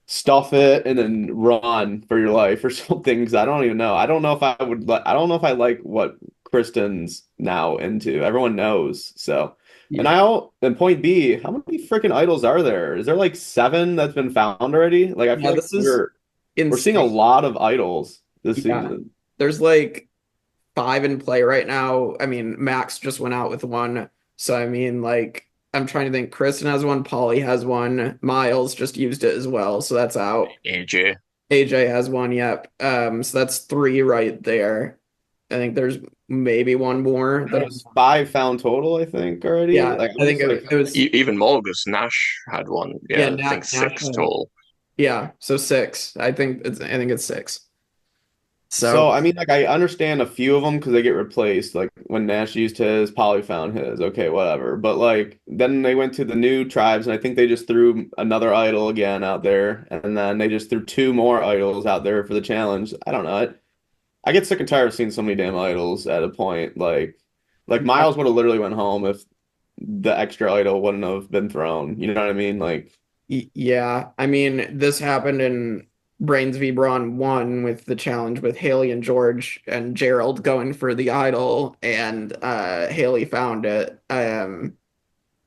Speaker 9: stuff it and then run for your life or something. Because I don't even know. I don't know if I would. I don't know if I like what Kristen's now into. Everyone knows. So. And and point B, how many freaking idols are there? Is there like 7 that's been found already? Like I feel like
Speaker 1: this is
Speaker 9: we're seeing a lot of idols this
Speaker 1: Yeah.
Speaker 9: season.
Speaker 1: There's like 5 in play right now. I mean, Max just went out with one. So I mean, like I'm trying to think. Kristen has one, Polly has one, Miles just used it as well, so that's out.
Speaker 8: AJ.
Speaker 1: AJ has one, yep. So that's 3 right there. I think there's maybe one more.
Speaker 9: There's 5 found total, I think, already.
Speaker 1: Yeah,
Speaker 9: Like
Speaker 1: I think
Speaker 9: it was
Speaker 1: it was
Speaker 8: Even more because Nash had one. Yeah, I think
Speaker 1: Nash
Speaker 8: 6
Speaker 1: had-
Speaker 8: total.
Speaker 1: Yeah, so six. I think it's six.
Speaker 9: So,
Speaker 1: So
Speaker 9: I mean, like, I understand a few of them because they get replaced. Like, when Nash used his, Polly found his. Okay, whatever. But, like, then they went to the new tribes, and I think they just threw another idol again out there. And then they just threw two more idols out there for the challenge. I don't know. I get sick and tired of seeing so many damn idols at a point. Like Miles would have literally went home if the extra idol wouldn't have been thrown. You know what I mean? Like,
Speaker 1: yeah, I mean, this happened in Brains v Brawn 1 with the challenge with Haley and George and Gerald going for the idol, and Haley found it.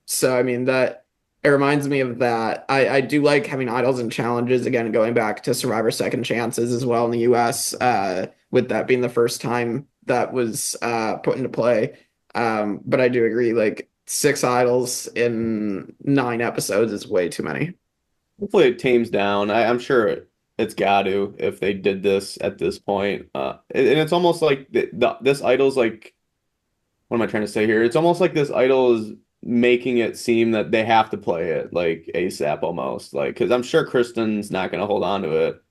Speaker 1: So I mean that it reminds me of that. I do like having idols and challenges again, going back to Survivor Second Chances as well in the US, with that being the first time that was put into play. But I do agree, like six idols in 9 episodes is way too many.
Speaker 9: hopefully it tames down. I'm sure it's got to if they did this at this point. And it's almost like this idol's like, what am I trying to say here? It's almost like this idol is making it seem that they have to play it like ASAP almost. Like, because I'm sure Kristen's not going to hold on to it.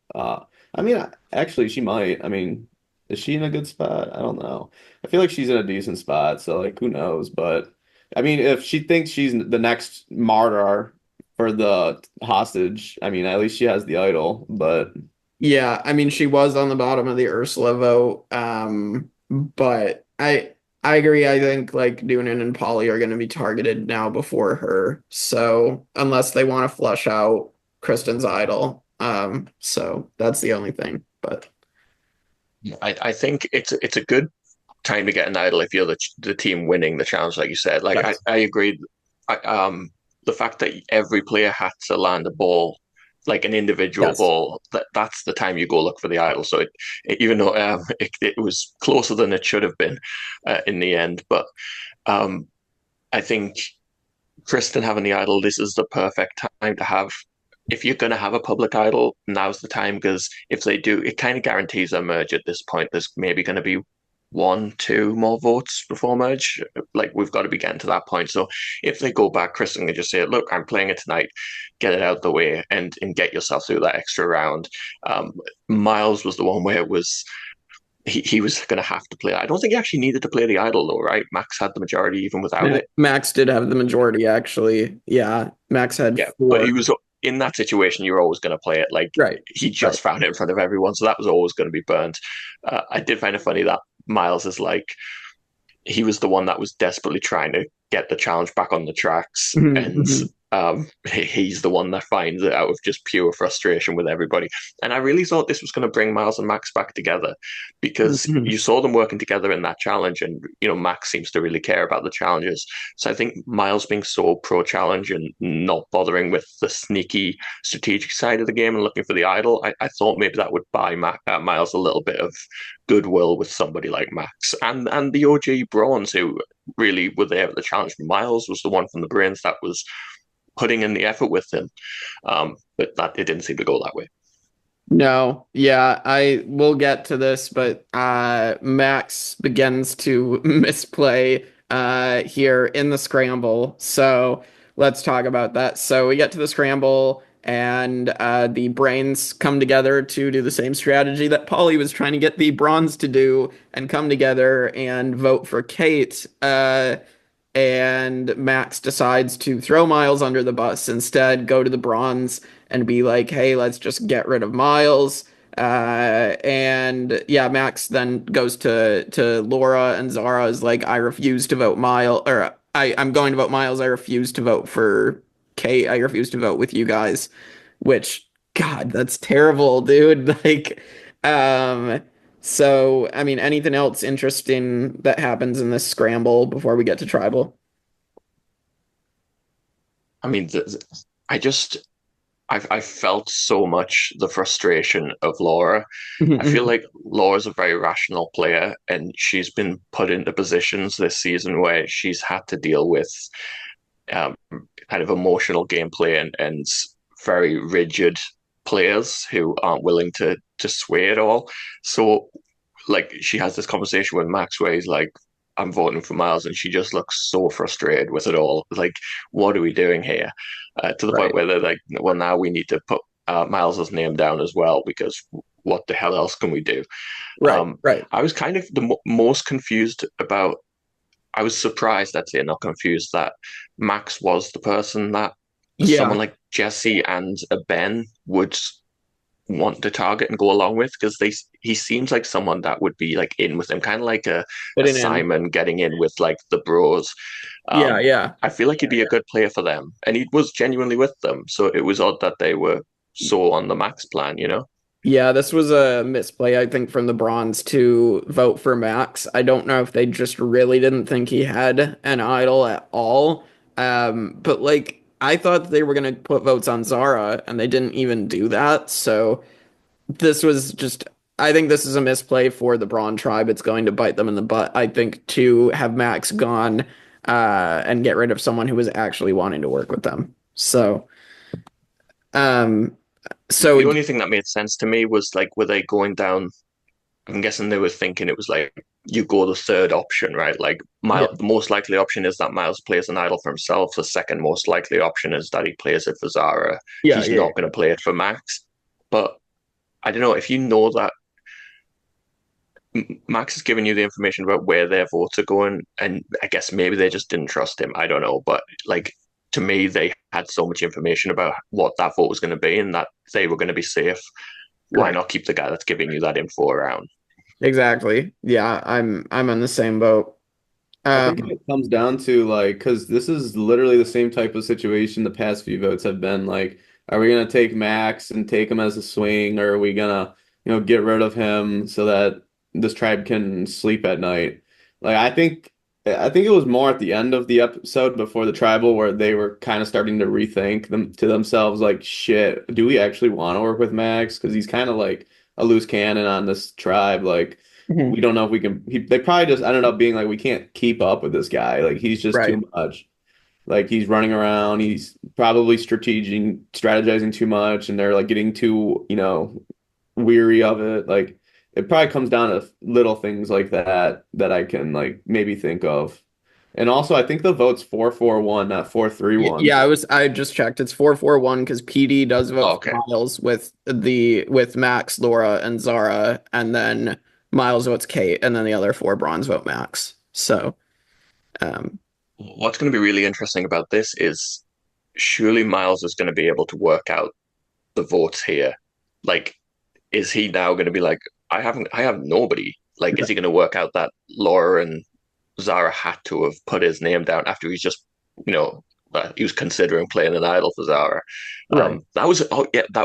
Speaker 9: I mean, actually, she might. I mean, is she in a good spot? I don't know. I feel like she's in a decent spot, so like, who knows? But I mean, if she thinks she's the next martyr for the hostage, I mean, at least she has the idol. But
Speaker 1: Yeah, I mean she was on the bottom of the Ursula vote. But I agree. I think like Noonan and Polly are going to be targeted now before her. So unless they want to flush out Kristen's idol, so that's the only thing. But
Speaker 8: I think it's a good time to get an idol if you're the team winning the challenge, like you said. Like
Speaker 1: yes,
Speaker 8: I agree. The fact that every player had to land a ball, like an individual
Speaker 1: yes,
Speaker 8: ball, that's the time you go look for the idol. So even though it was closer than it should have been in the end, but um, I think Kristen having the idol, this is the perfect time to have. If you're going to have a public idol, now's the time because if they do, it kind of guarantees a merge at this point. There's maybe going to be one, two more votes before merge. Like we've got to be getting to that point. So if they go back, Kristen can just say, "Look, I'm playing it tonight. Get it out of the way and get yourself through that extra round." Um, Miles was the one where it was he was going to have to play. I don't think he actually needed to play the idol though, right? Max had the majority even without it.
Speaker 1: Max did have the majority actually. Yeah, Max had
Speaker 8: Yeah, but
Speaker 1: four.
Speaker 8: he was in that situation. You're always going to play it like
Speaker 1: Right,
Speaker 8: he
Speaker 1: right.
Speaker 8: just found it in front of everyone, so that was always going to be burned. I did find it funny that Miles is like he was the one that was desperately trying to get the challenge back on the tracks, and he's the one that finds it out of just pure frustration with everybody. And I really thought this was going to bring Miles and Max back together because you saw them working together in that challenge, and Max seems to really care about the challenges. So I think Miles being so pro challenge and not bothering with the sneaky strategic side of the game and looking for the idol, I thought maybe that would buy Miles a little bit of goodwill with somebody like Max and the OG Brawns who really were there at the challenge. Miles was the one from the Brains that was putting in the effort with him, but that it didn't seem to go that way.
Speaker 1: No, yeah, I will get to this, but Max begins to misplay here in the scramble. So let's talk about that. So we get to the scramble and the brains come together to do the same strategy that Polly was trying to get the bronze to do and come together and vote for Kate. And Max decides to throw Miles under the bus instead, go to the bronze and be like, hey, let's just get rid of Miles. And yeah, Max then goes to Laura and Zara is like, I refuse to vote Miles, or I'm going to vote Miles. I refuse to vote for Kate. I refuse to vote with you guys, which, God, that's terrible, dude. Like, um, so, I mean, anything else interesting that happens in this scramble before we get to tribal?
Speaker 8: I mean, I just I felt so much the frustration of Laura. I feel like Laura's a very rational player, and she's been put into positions this season where she's had to deal with um, kind of emotional gameplay and very rigid players who aren't willing to sway at all. So like she has this conversation with Max where he's like, I'm voting for Miles, and she just looks so frustrated with it all. Like, what are we doing here? To the point
Speaker 1: Right.
Speaker 8: where they're like, well, now we need to put Miles's name down as well, because what the hell else can we do?
Speaker 1: Right, right.
Speaker 8: I was kind of the most confused about. I was surprised, I'd say, not confused, that Max was the person that someone
Speaker 1: Yeah.
Speaker 8: like Jesse and a Ben would want to target and go along with, because he seems like someone that would be like in with them, kind of like a
Speaker 1: Fitting in.
Speaker 8: Simon getting in with like the bros.
Speaker 1: Yeah, yeah.
Speaker 8: I feel like he'd be a good player for them, and he was genuinely with them. So it was odd that they were so on the Max plan, you know?
Speaker 1: Yeah, this was a misplay, I think, from the Bronze to vote for Max. I don't know if they just really didn't think he had an idol at all. But like I thought they were gonna put votes on Zara, and they didn't even do that. So this was just I think this is a misplay for the Brawn tribe. It's going to bite them in the butt, I think, to have Max gone and get rid of someone who was actually wanting to work with them. Um so
Speaker 8: The only thing that made sense to me was like, were they going down? I'm guessing they were thinking it was like you go the third option, right? Like
Speaker 1: yeah,
Speaker 8: Miles, the most likely option is that Miles plays an idol for himself. The second most likely option is that he plays it for Zara.
Speaker 1: yeah,
Speaker 8: He's
Speaker 1: yeah,
Speaker 8: not going to play it for Max. But I don't know if you know that Max has given you the information about where their votes are going, and I guess maybe they just didn't trust him. I don't know, but like to me, they had so much information about what that vote was going to be and that they were going to be safe. Why
Speaker 1: right.
Speaker 8: not keep the guy that's giving you that info around?
Speaker 1: Exactly. Yeah, I'm on the same boat.
Speaker 9: I think
Speaker 1: Um,
Speaker 9: it comes down to like, because this is literally the same type of situation the past few votes have been. Like, are we gonna take Max and take him as a swing, or are we gonna, get rid of him so that this tribe can sleep at night? Like, I think it was more at the end of the episode before the tribal where they were kind of starting to rethink them to themselves, like, shit, do we actually want to work with Max? Because he's kind of like a loose cannon on this tribe, like. We
Speaker 1: mhm,
Speaker 9: don't know if we can. They probably just ended up being like, we can't keep up with this guy. Like he's just
Speaker 1: right.
Speaker 9: too much. Like he's running around. He's probably strategizing too much, and they're like getting too, weary of it. Like it probably comes down to little things like that I can like maybe think of. And also, I think the vote's 4-4-1, not 4-3-1.
Speaker 1: Yeah, I just checked. It's 4-4-1 because PD does vote for
Speaker 8: Okay.
Speaker 1: Miles with Max, Laura, and Zara, and then Miles votes Kate, and then the other four Bronze vote Max. So, um,
Speaker 8: What's going to be really interesting about this is surely Miles is going to be able to work out the votes here. Like, is he now going to be like, I have nobody. Like, is he going to work out that Laura and Zara had to have put his name down after he's just, you know, he was considering playing an idol for Zara.
Speaker 1: right.
Speaker 8: That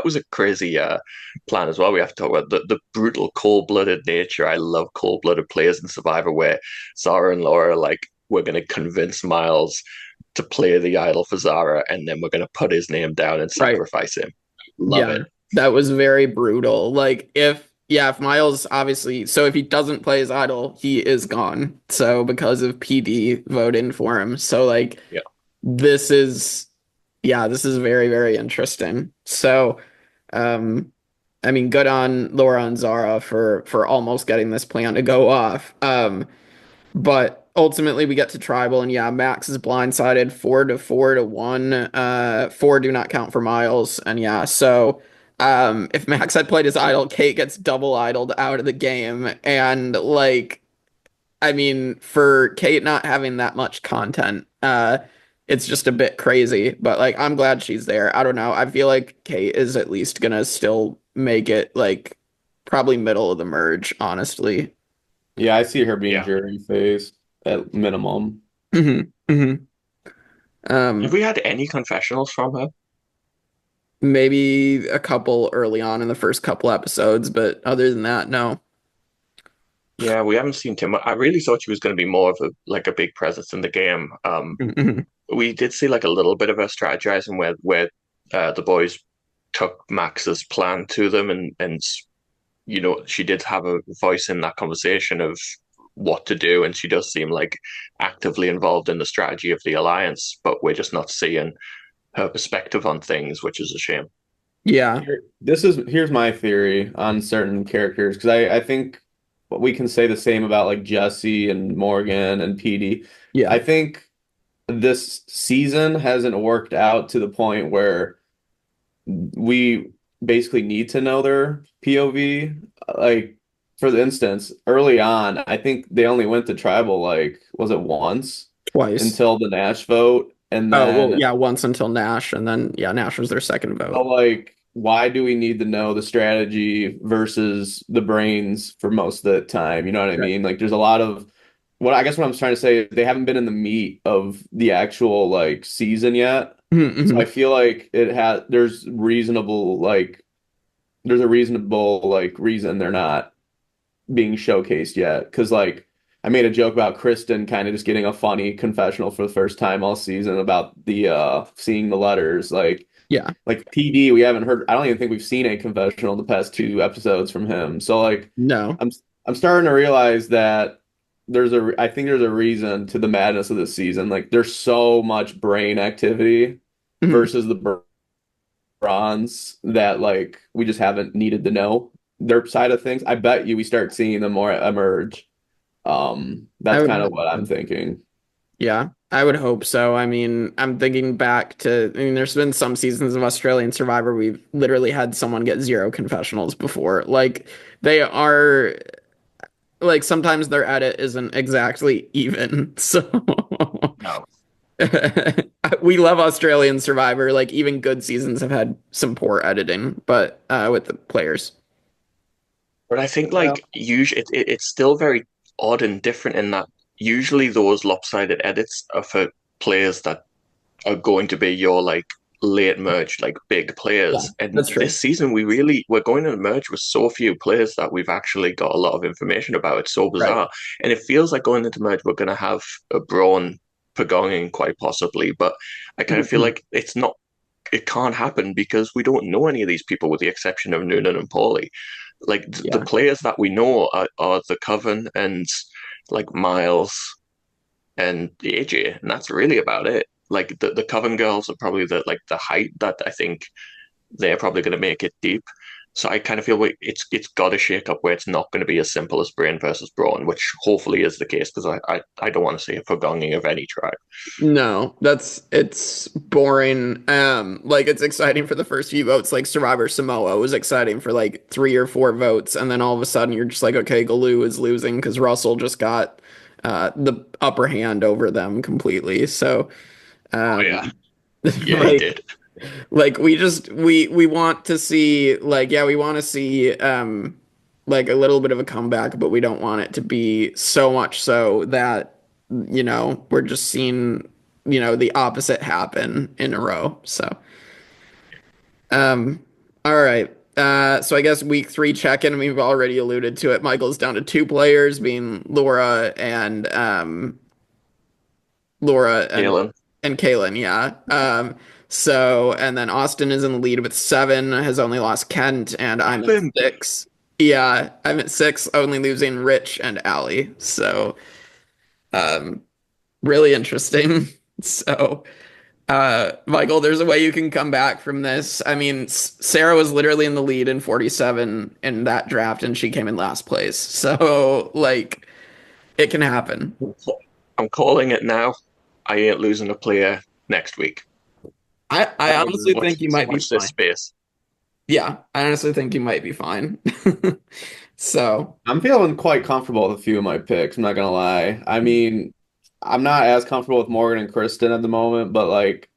Speaker 8: was a crazy plan as well. We have to talk about the brutal cold-blooded nature. I love cold-blooded players in Survivor where Zara and Laura are like, we're going to convince Miles to play the idol for Zara, and then we're going to put his name down and
Speaker 1: Right.
Speaker 8: sacrifice him. Love
Speaker 1: Yeah,
Speaker 8: it.
Speaker 1: that was very brutal. Like if Miles obviously, so if he doesn't play his idol, he is gone. So because of PD voting for him. So like
Speaker 8: Yeah.
Speaker 1: this is this is very, very interesting. So I mean good on Laura and Zara for almost getting this plan to go off. But ultimately we get to tribal and yeah, Max is blindsided 4-4-1. Four do not count for Miles. And yeah, so if Max had played his idol, Kate gets double idled out of the game. And like I mean, for Kate not having that much content, it's just a bit crazy. But like I'm glad she's there. I don't know. I feel like Kate is at least gonna still make it like probably middle of the merge, honestly.
Speaker 9: Yeah, I see her being
Speaker 8: Yeah.
Speaker 9: jury phase at minimum.
Speaker 1: Hmm. Hmm.
Speaker 8: Have we had any confessionals from her?
Speaker 1: Maybe a couple early on in the first couple episodes, but other than that, no.
Speaker 8: Yeah, we haven't seen too much. I really thought she was going to be more of a big presence in the game.
Speaker 1: Mhm.
Speaker 8: We did see like a little bit of her strategizing where the boys took Max's plan to them, and she did have a voice in that conversation of what to do, and she does seem like actively involved in the strategy of the alliance, but we're just not seeing her perspective on things, which is a shame.
Speaker 1: Yeah.
Speaker 9: Here's my theory on certain characters because I think we can say the same about like Jesse and Morgan and Petey.
Speaker 1: Yeah.
Speaker 9: I think this season hasn't worked out to the point where we basically need to know their POV. Like, for the instance, early on, I think they only went to tribal, like, was it once
Speaker 1: Twice.
Speaker 9: until the Nash vote? And
Speaker 1: Oh, well,
Speaker 9: then,
Speaker 1: yeah, once until Nash, and then yeah, Nash was their second
Speaker 9: so,
Speaker 1: vote.
Speaker 9: like, why do we need to know the strategy versus the brains for most of the time? You know what I
Speaker 1: Right.
Speaker 9: mean? Like, there's a lot of what I guess what I'm trying to say is they haven't been in the meat of the actual like season yet. So I
Speaker 1: Mm-hmm.
Speaker 9: feel like there's a reasonable like reason they're not being showcased yet. Because like I made a joke about Kristen kind of just getting a funny confessional for the first time all season about the seeing the letters.
Speaker 1: Yeah.
Speaker 9: Like PD, we haven't heard. I don't even think we've seen a confessional in the past two episodes from him. So like,
Speaker 1: No.
Speaker 9: I'm I'm starting to realize that I think there's a reason to the madness of this season. Like, there's so much brain activity
Speaker 1: Mhm.
Speaker 9: versus the bronze that like we just haven't needed to know their side of things. I bet you we start seeing them more emerge.
Speaker 1: I
Speaker 9: That's
Speaker 1: would
Speaker 9: kind of
Speaker 1: hope
Speaker 9: what I'm
Speaker 1: so.
Speaker 9: thinking.
Speaker 1: Yeah, I would hope so. I mean, I'm thinking back to, I mean, there's been some seasons of Australian Survivor we've literally had someone get zero confessionals before. Like, they are, like, sometimes their edit isn't exactly even. So,
Speaker 8: No.
Speaker 1: we love Australian Survivor. Like, even good seasons have had some poor editing, but with the players.
Speaker 8: But I think
Speaker 9: Yeah.
Speaker 8: like usually it's still very odd and different in that usually those lopsided edits are for players that are going to be your like late merge, like big
Speaker 1: Yeah,
Speaker 8: players. And
Speaker 1: that's
Speaker 8: this
Speaker 1: true.
Speaker 8: season we're going to merge with so few players that we've actually got a lot of information about. It's so
Speaker 1: Right.
Speaker 8: bizarre. And it feels like going into merge we're gonna have a Brawn Pagonging quite possibly, but I kind of feel
Speaker 1: Mhm.
Speaker 8: like it can't happen because we don't know any of these people with the exception of Noonan and Paulie. Like the
Speaker 1: Yeah.
Speaker 8: players that we know are the Coven and like Miles and AJ, and that's really about it. Like the Coven girls are probably the height that I think they're probably going to make it deep. So I kind of feel like it's got to shake up where it's not going to be as simple as Brain versus Brawn, which hopefully is the case because I don't want to see a forgonging of any tribe.
Speaker 1: No, it's boring. Like it's exciting for the first few votes. Like Survivor Samoa was exciting for like 3 or 4 votes, and then all of a sudden you're just like, okay, Galoo is losing because Russell just got the upper hand over them completely. So,
Speaker 8: Oh yeah,
Speaker 1: um,
Speaker 8: yeah, he
Speaker 1: like
Speaker 8: did.
Speaker 1: we want to see like yeah we want to see like a little bit of a comeback, but we don't want it to be so much so that we're just seeing the opposite happen in a row. So um all right, so I guess week 3 check-in, we've already alluded to it. Michael's down to 2 players, being Laura
Speaker 8: Galen,
Speaker 1: and Kaylin, yeah. So and then Austin is in the lead with 7, has only lost Kent, and I'm at
Speaker 8: Evan.
Speaker 1: 6. Yeah, I'm at 6, only losing Rich and Allie. So um really interesting. So Michael, there's a way you can come back from this. I mean, Sarah was literally in the lead in 47 in that draft, and she came in last place. So like it can happen.
Speaker 8: I'm calling it now. I ain't losing a player next week.
Speaker 1: I honestly think you might be
Speaker 8: Watch this
Speaker 1: fine.
Speaker 8: space.
Speaker 1: Yeah, I honestly think you might be fine. So,
Speaker 9: I'm feeling quite comfortable with a few of my picks, I'm not gonna lie. I mean, I'm not as comfortable with Morgan and Kristen at the moment, but like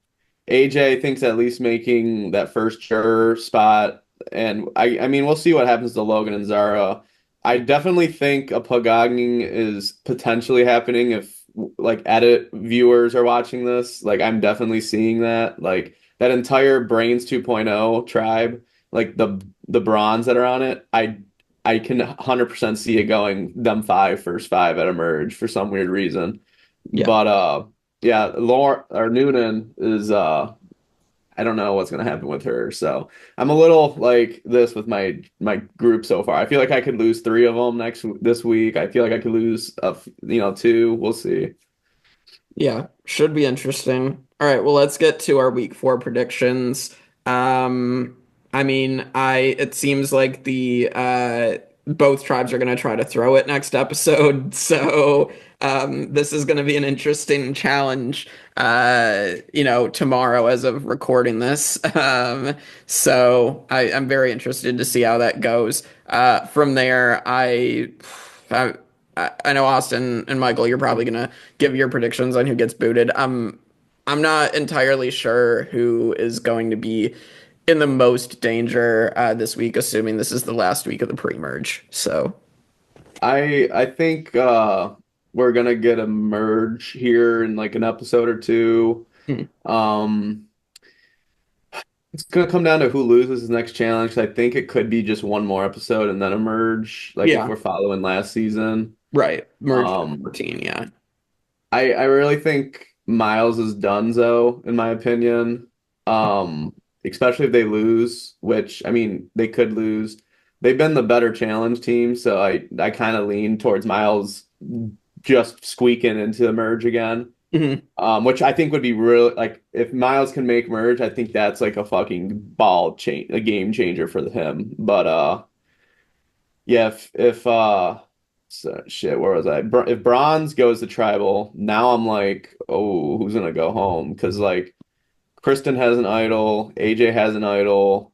Speaker 9: AJ thinks at least making that first juror spot, and I mean we'll see what happens to Logan and Zara. I definitely think a Pagogning is potentially happening if like edit viewers are watching this. Like I'm definitely seeing that. Like that entire Brains 2.0 tribe, like the bronze that are on it, I can 100% see it going them first five at a merge for some weird reason.
Speaker 1: yeah.
Speaker 9: But yeah, Laura or Noonan is I don't know what's gonna happen with her. So I'm a little like this with my group so far. I feel like I could lose 3 of them this week. I feel like I could lose 2. We'll see.
Speaker 1: Yeah, should be interesting. All right, well, let's get to our week 4 predictions. I mean, I it seems like the both tribes are going to try to throw it next episode. So this is going to be an interesting challenge, tomorrow as of recording this. So I'm very interested to see how that goes. From there, I, I know Austin and Michael, you're probably going to give your predictions on who gets booted. I'm not entirely sure who is going to be in the most danger this week, assuming this is the last week of the pre-merge. So
Speaker 9: I think we're gonna get a merge here in like an episode or two.
Speaker 1: hmm.
Speaker 9: Um, it's gonna come down to who loses his next challenge. I think it could be just one more episode and then a merge, like if
Speaker 1: Yeah,
Speaker 9: we're following last season.
Speaker 1: right. Merge
Speaker 9: Um,
Speaker 1: 14, yeah.
Speaker 9: I really think Miles is donezo, in my opinion. Especially if they lose, which I mean they could lose. They've been the better challenge team, so I kind of lean towards Miles just squeaking into the merge again.
Speaker 1: Hmm.
Speaker 9: Which I think would be real like if Miles can make merge, I think that's like a fucking ball change, a game changer for him. But yeah, if so, shit, where was I? If Bronze goes to tribal, now I'm like, oh, who's gonna go home? Because like Kristen has an idol, AJ has an idol.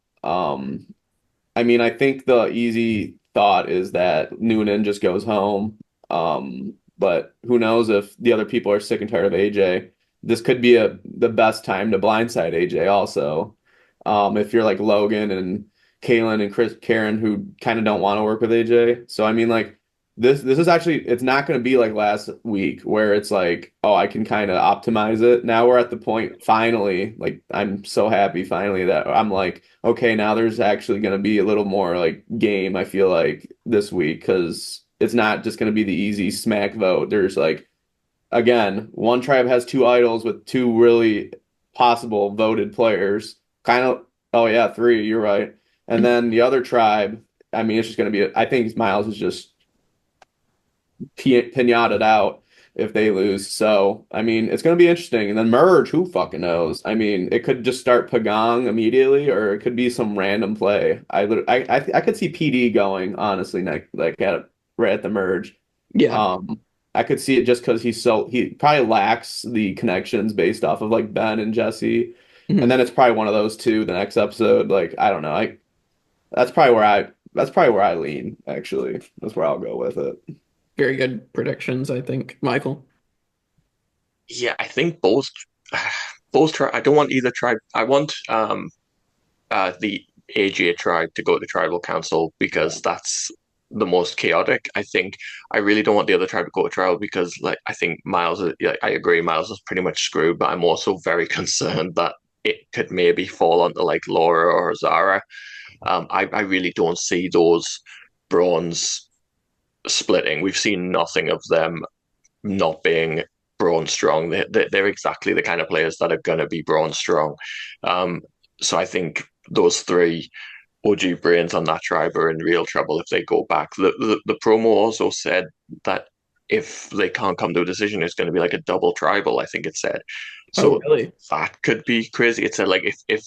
Speaker 9: I mean, I think the easy thought is that Noonan just goes home. But who knows if the other people are sick and tired of AJ. This could be the best time to blindside AJ also. If you're like Logan and Kaylin and Karen who kind of don't want to work with AJ. So I mean like this is actually it's not going to be like last week where it's like, oh, I can kind of optimize it. Now we're at the point finally, like I'm so happy finally that I'm like, okay, now there's actually going to be a little more like game, I feel like this week because it's not just going to be the easy smack vote. There's like again, one tribe has two idols with two really possible voted players. Kind of, oh yeah, three, you're right. And then the other tribe, I mean, it's just going to be, I think Miles is just pinataed out if they lose. So, I mean, it's going to be interesting. And then merge, who fucking knows? I mean, it could just start Pagong immediately, or it could be some random play. I could see PD going honestly, like at right at the merge.
Speaker 1: Yeah.
Speaker 9: I could see it just because he probably lacks the connections based off of like Ben and Jesse, and
Speaker 1: Mhm.
Speaker 9: then it's probably one of those two the next episode. Like I don't know, that's probably where I lean actually. That's where I'll go with it.
Speaker 1: Very good predictions, I think, Michael.
Speaker 8: Yeah, I think both tribe. I don't want either tribe. I want the AGA tribe to go to tribal council because that's the most chaotic. I think I really don't want the other tribe to go to tribal because like I think yeah, I agree, Miles is pretty much screwed, but I'm also very concerned that it could maybe fall onto like Laura or Zara. I really don't see those brawns splitting. We've seen nothing of them not being Brawn strong. They're exactly the kind of players that are going to be Brawn strong. Um, so I think those three OG brains on that tribe are in real trouble if they go back. The promo also said that if they can't come to a decision, it's going to be like a double tribal, I think it said.
Speaker 1: Oh,
Speaker 8: So
Speaker 1: really?
Speaker 8: that could be crazy. It said like if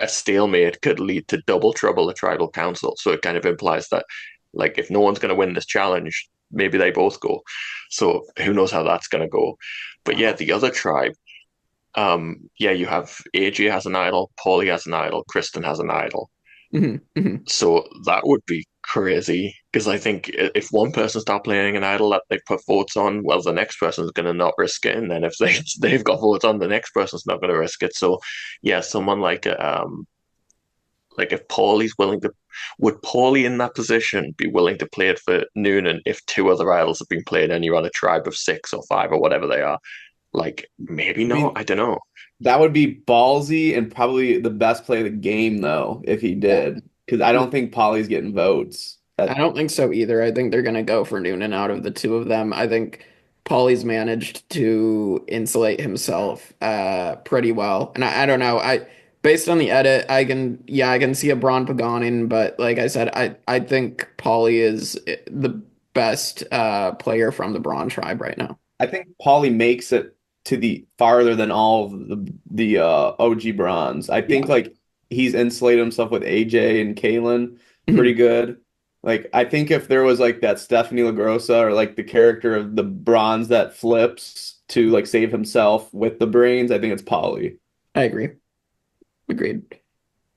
Speaker 8: a stalemate could lead to double trouble at tribal council. So it kind of implies that like if no one's going to win this challenge, maybe they both go. So who knows how that's going to go. But yeah, the other tribe, yeah, you have AJ has an idol, Paulie has an idol, Kristen has an idol.
Speaker 1: Hmm. Hmm.
Speaker 8: So that would be crazy because I think if one person start playing an idol that they put votes on, well, the next person's going to not risk it, and then if they've got votes on, the next person's not going to risk it. So yeah, someone like if Paulie's willing to, would Paulie in that position be willing to play it for Noonan if two other idols have been played and you're on a tribe of 6 or 5 or whatever they are? Like maybe
Speaker 9: I
Speaker 8: not.
Speaker 9: mean,
Speaker 8: I don't know.
Speaker 9: that would be ballsy and probably the best play of the game though if he
Speaker 1: Yeah.
Speaker 9: did, because I don't think Polly's getting votes.
Speaker 1: I don't think so either. I think they're going to go for Noonan out of the two of them. I think Paulie's managed to insulate himself pretty well. And I don't know. Based on the edit, I can see a Braun Paganin, but like I said, I think Paulie is the best player from the Braun tribe right now.
Speaker 9: I think Paulie makes it to the farther than all of the OG bronze. I think
Speaker 1: Yeah.
Speaker 9: like he's insulated himself with AJ and Kalen pretty
Speaker 1: Mhm.
Speaker 9: good. Like I think if there was like that Stephanie LaGrossa or like the character of the bronze that flips to like save himself with the brains, I think it's Polly.
Speaker 1: I agree. Agreed.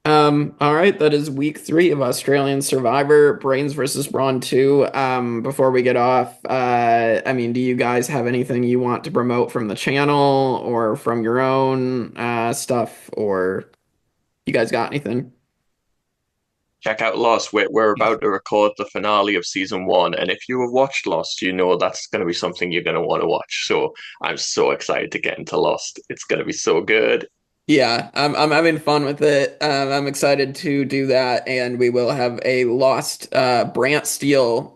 Speaker 1: All right, that is week 3 of Australian Survivor, Brains versus Brawn 2. Before we get off, I mean, do you guys have anything you want to promote from the channel or from your own stuff, or you guys got anything?
Speaker 8: Check out Lost. We're about to record the finale of season 1, and if you have watched Lost, you know that's going to be something you're going to want to watch. So I'm so excited to get into Lost. It's going to be so good.
Speaker 1: Yeah, I'm having fun with it. I'm excited to do that, and we will have a Lost Brant Steele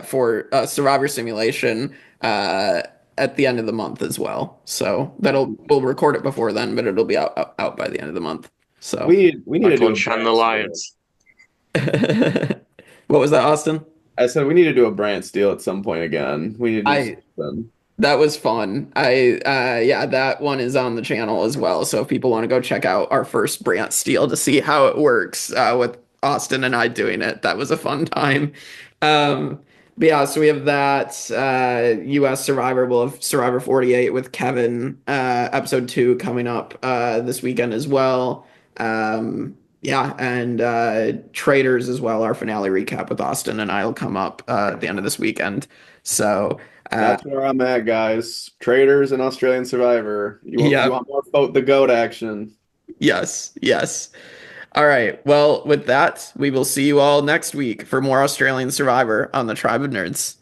Speaker 1: for Survivor Simulation at the end of the month as well. So we'll record it before then, but it'll be out by the end of the month. So
Speaker 9: We need to do a
Speaker 8: Shannon
Speaker 9: Brant
Speaker 8: Alliance.
Speaker 1: what was that, Austin?
Speaker 9: I said we need to do a Brant Steele at some point again. We need to do something.
Speaker 1: That was fun. Yeah, that one is on the channel as well. So if people want to go check out our first Brant Steele to see how it works with Austin and I doing it, that was a fun time. But yeah, so we have that US Survivor. We'll have Survivor 48 with Kevin, episode 2 coming up this weekend as well. Yeah, and Traders as well. Our finale recap with Austin and I will come up at the end of this weekend. So
Speaker 9: that's where I'm at, guys. Traders and Australian Survivor. You want more vote the goat action?
Speaker 1: Yes. All right. Well, with that, we will see you all next week for more Australian Survivor on the Tribe of Nerds.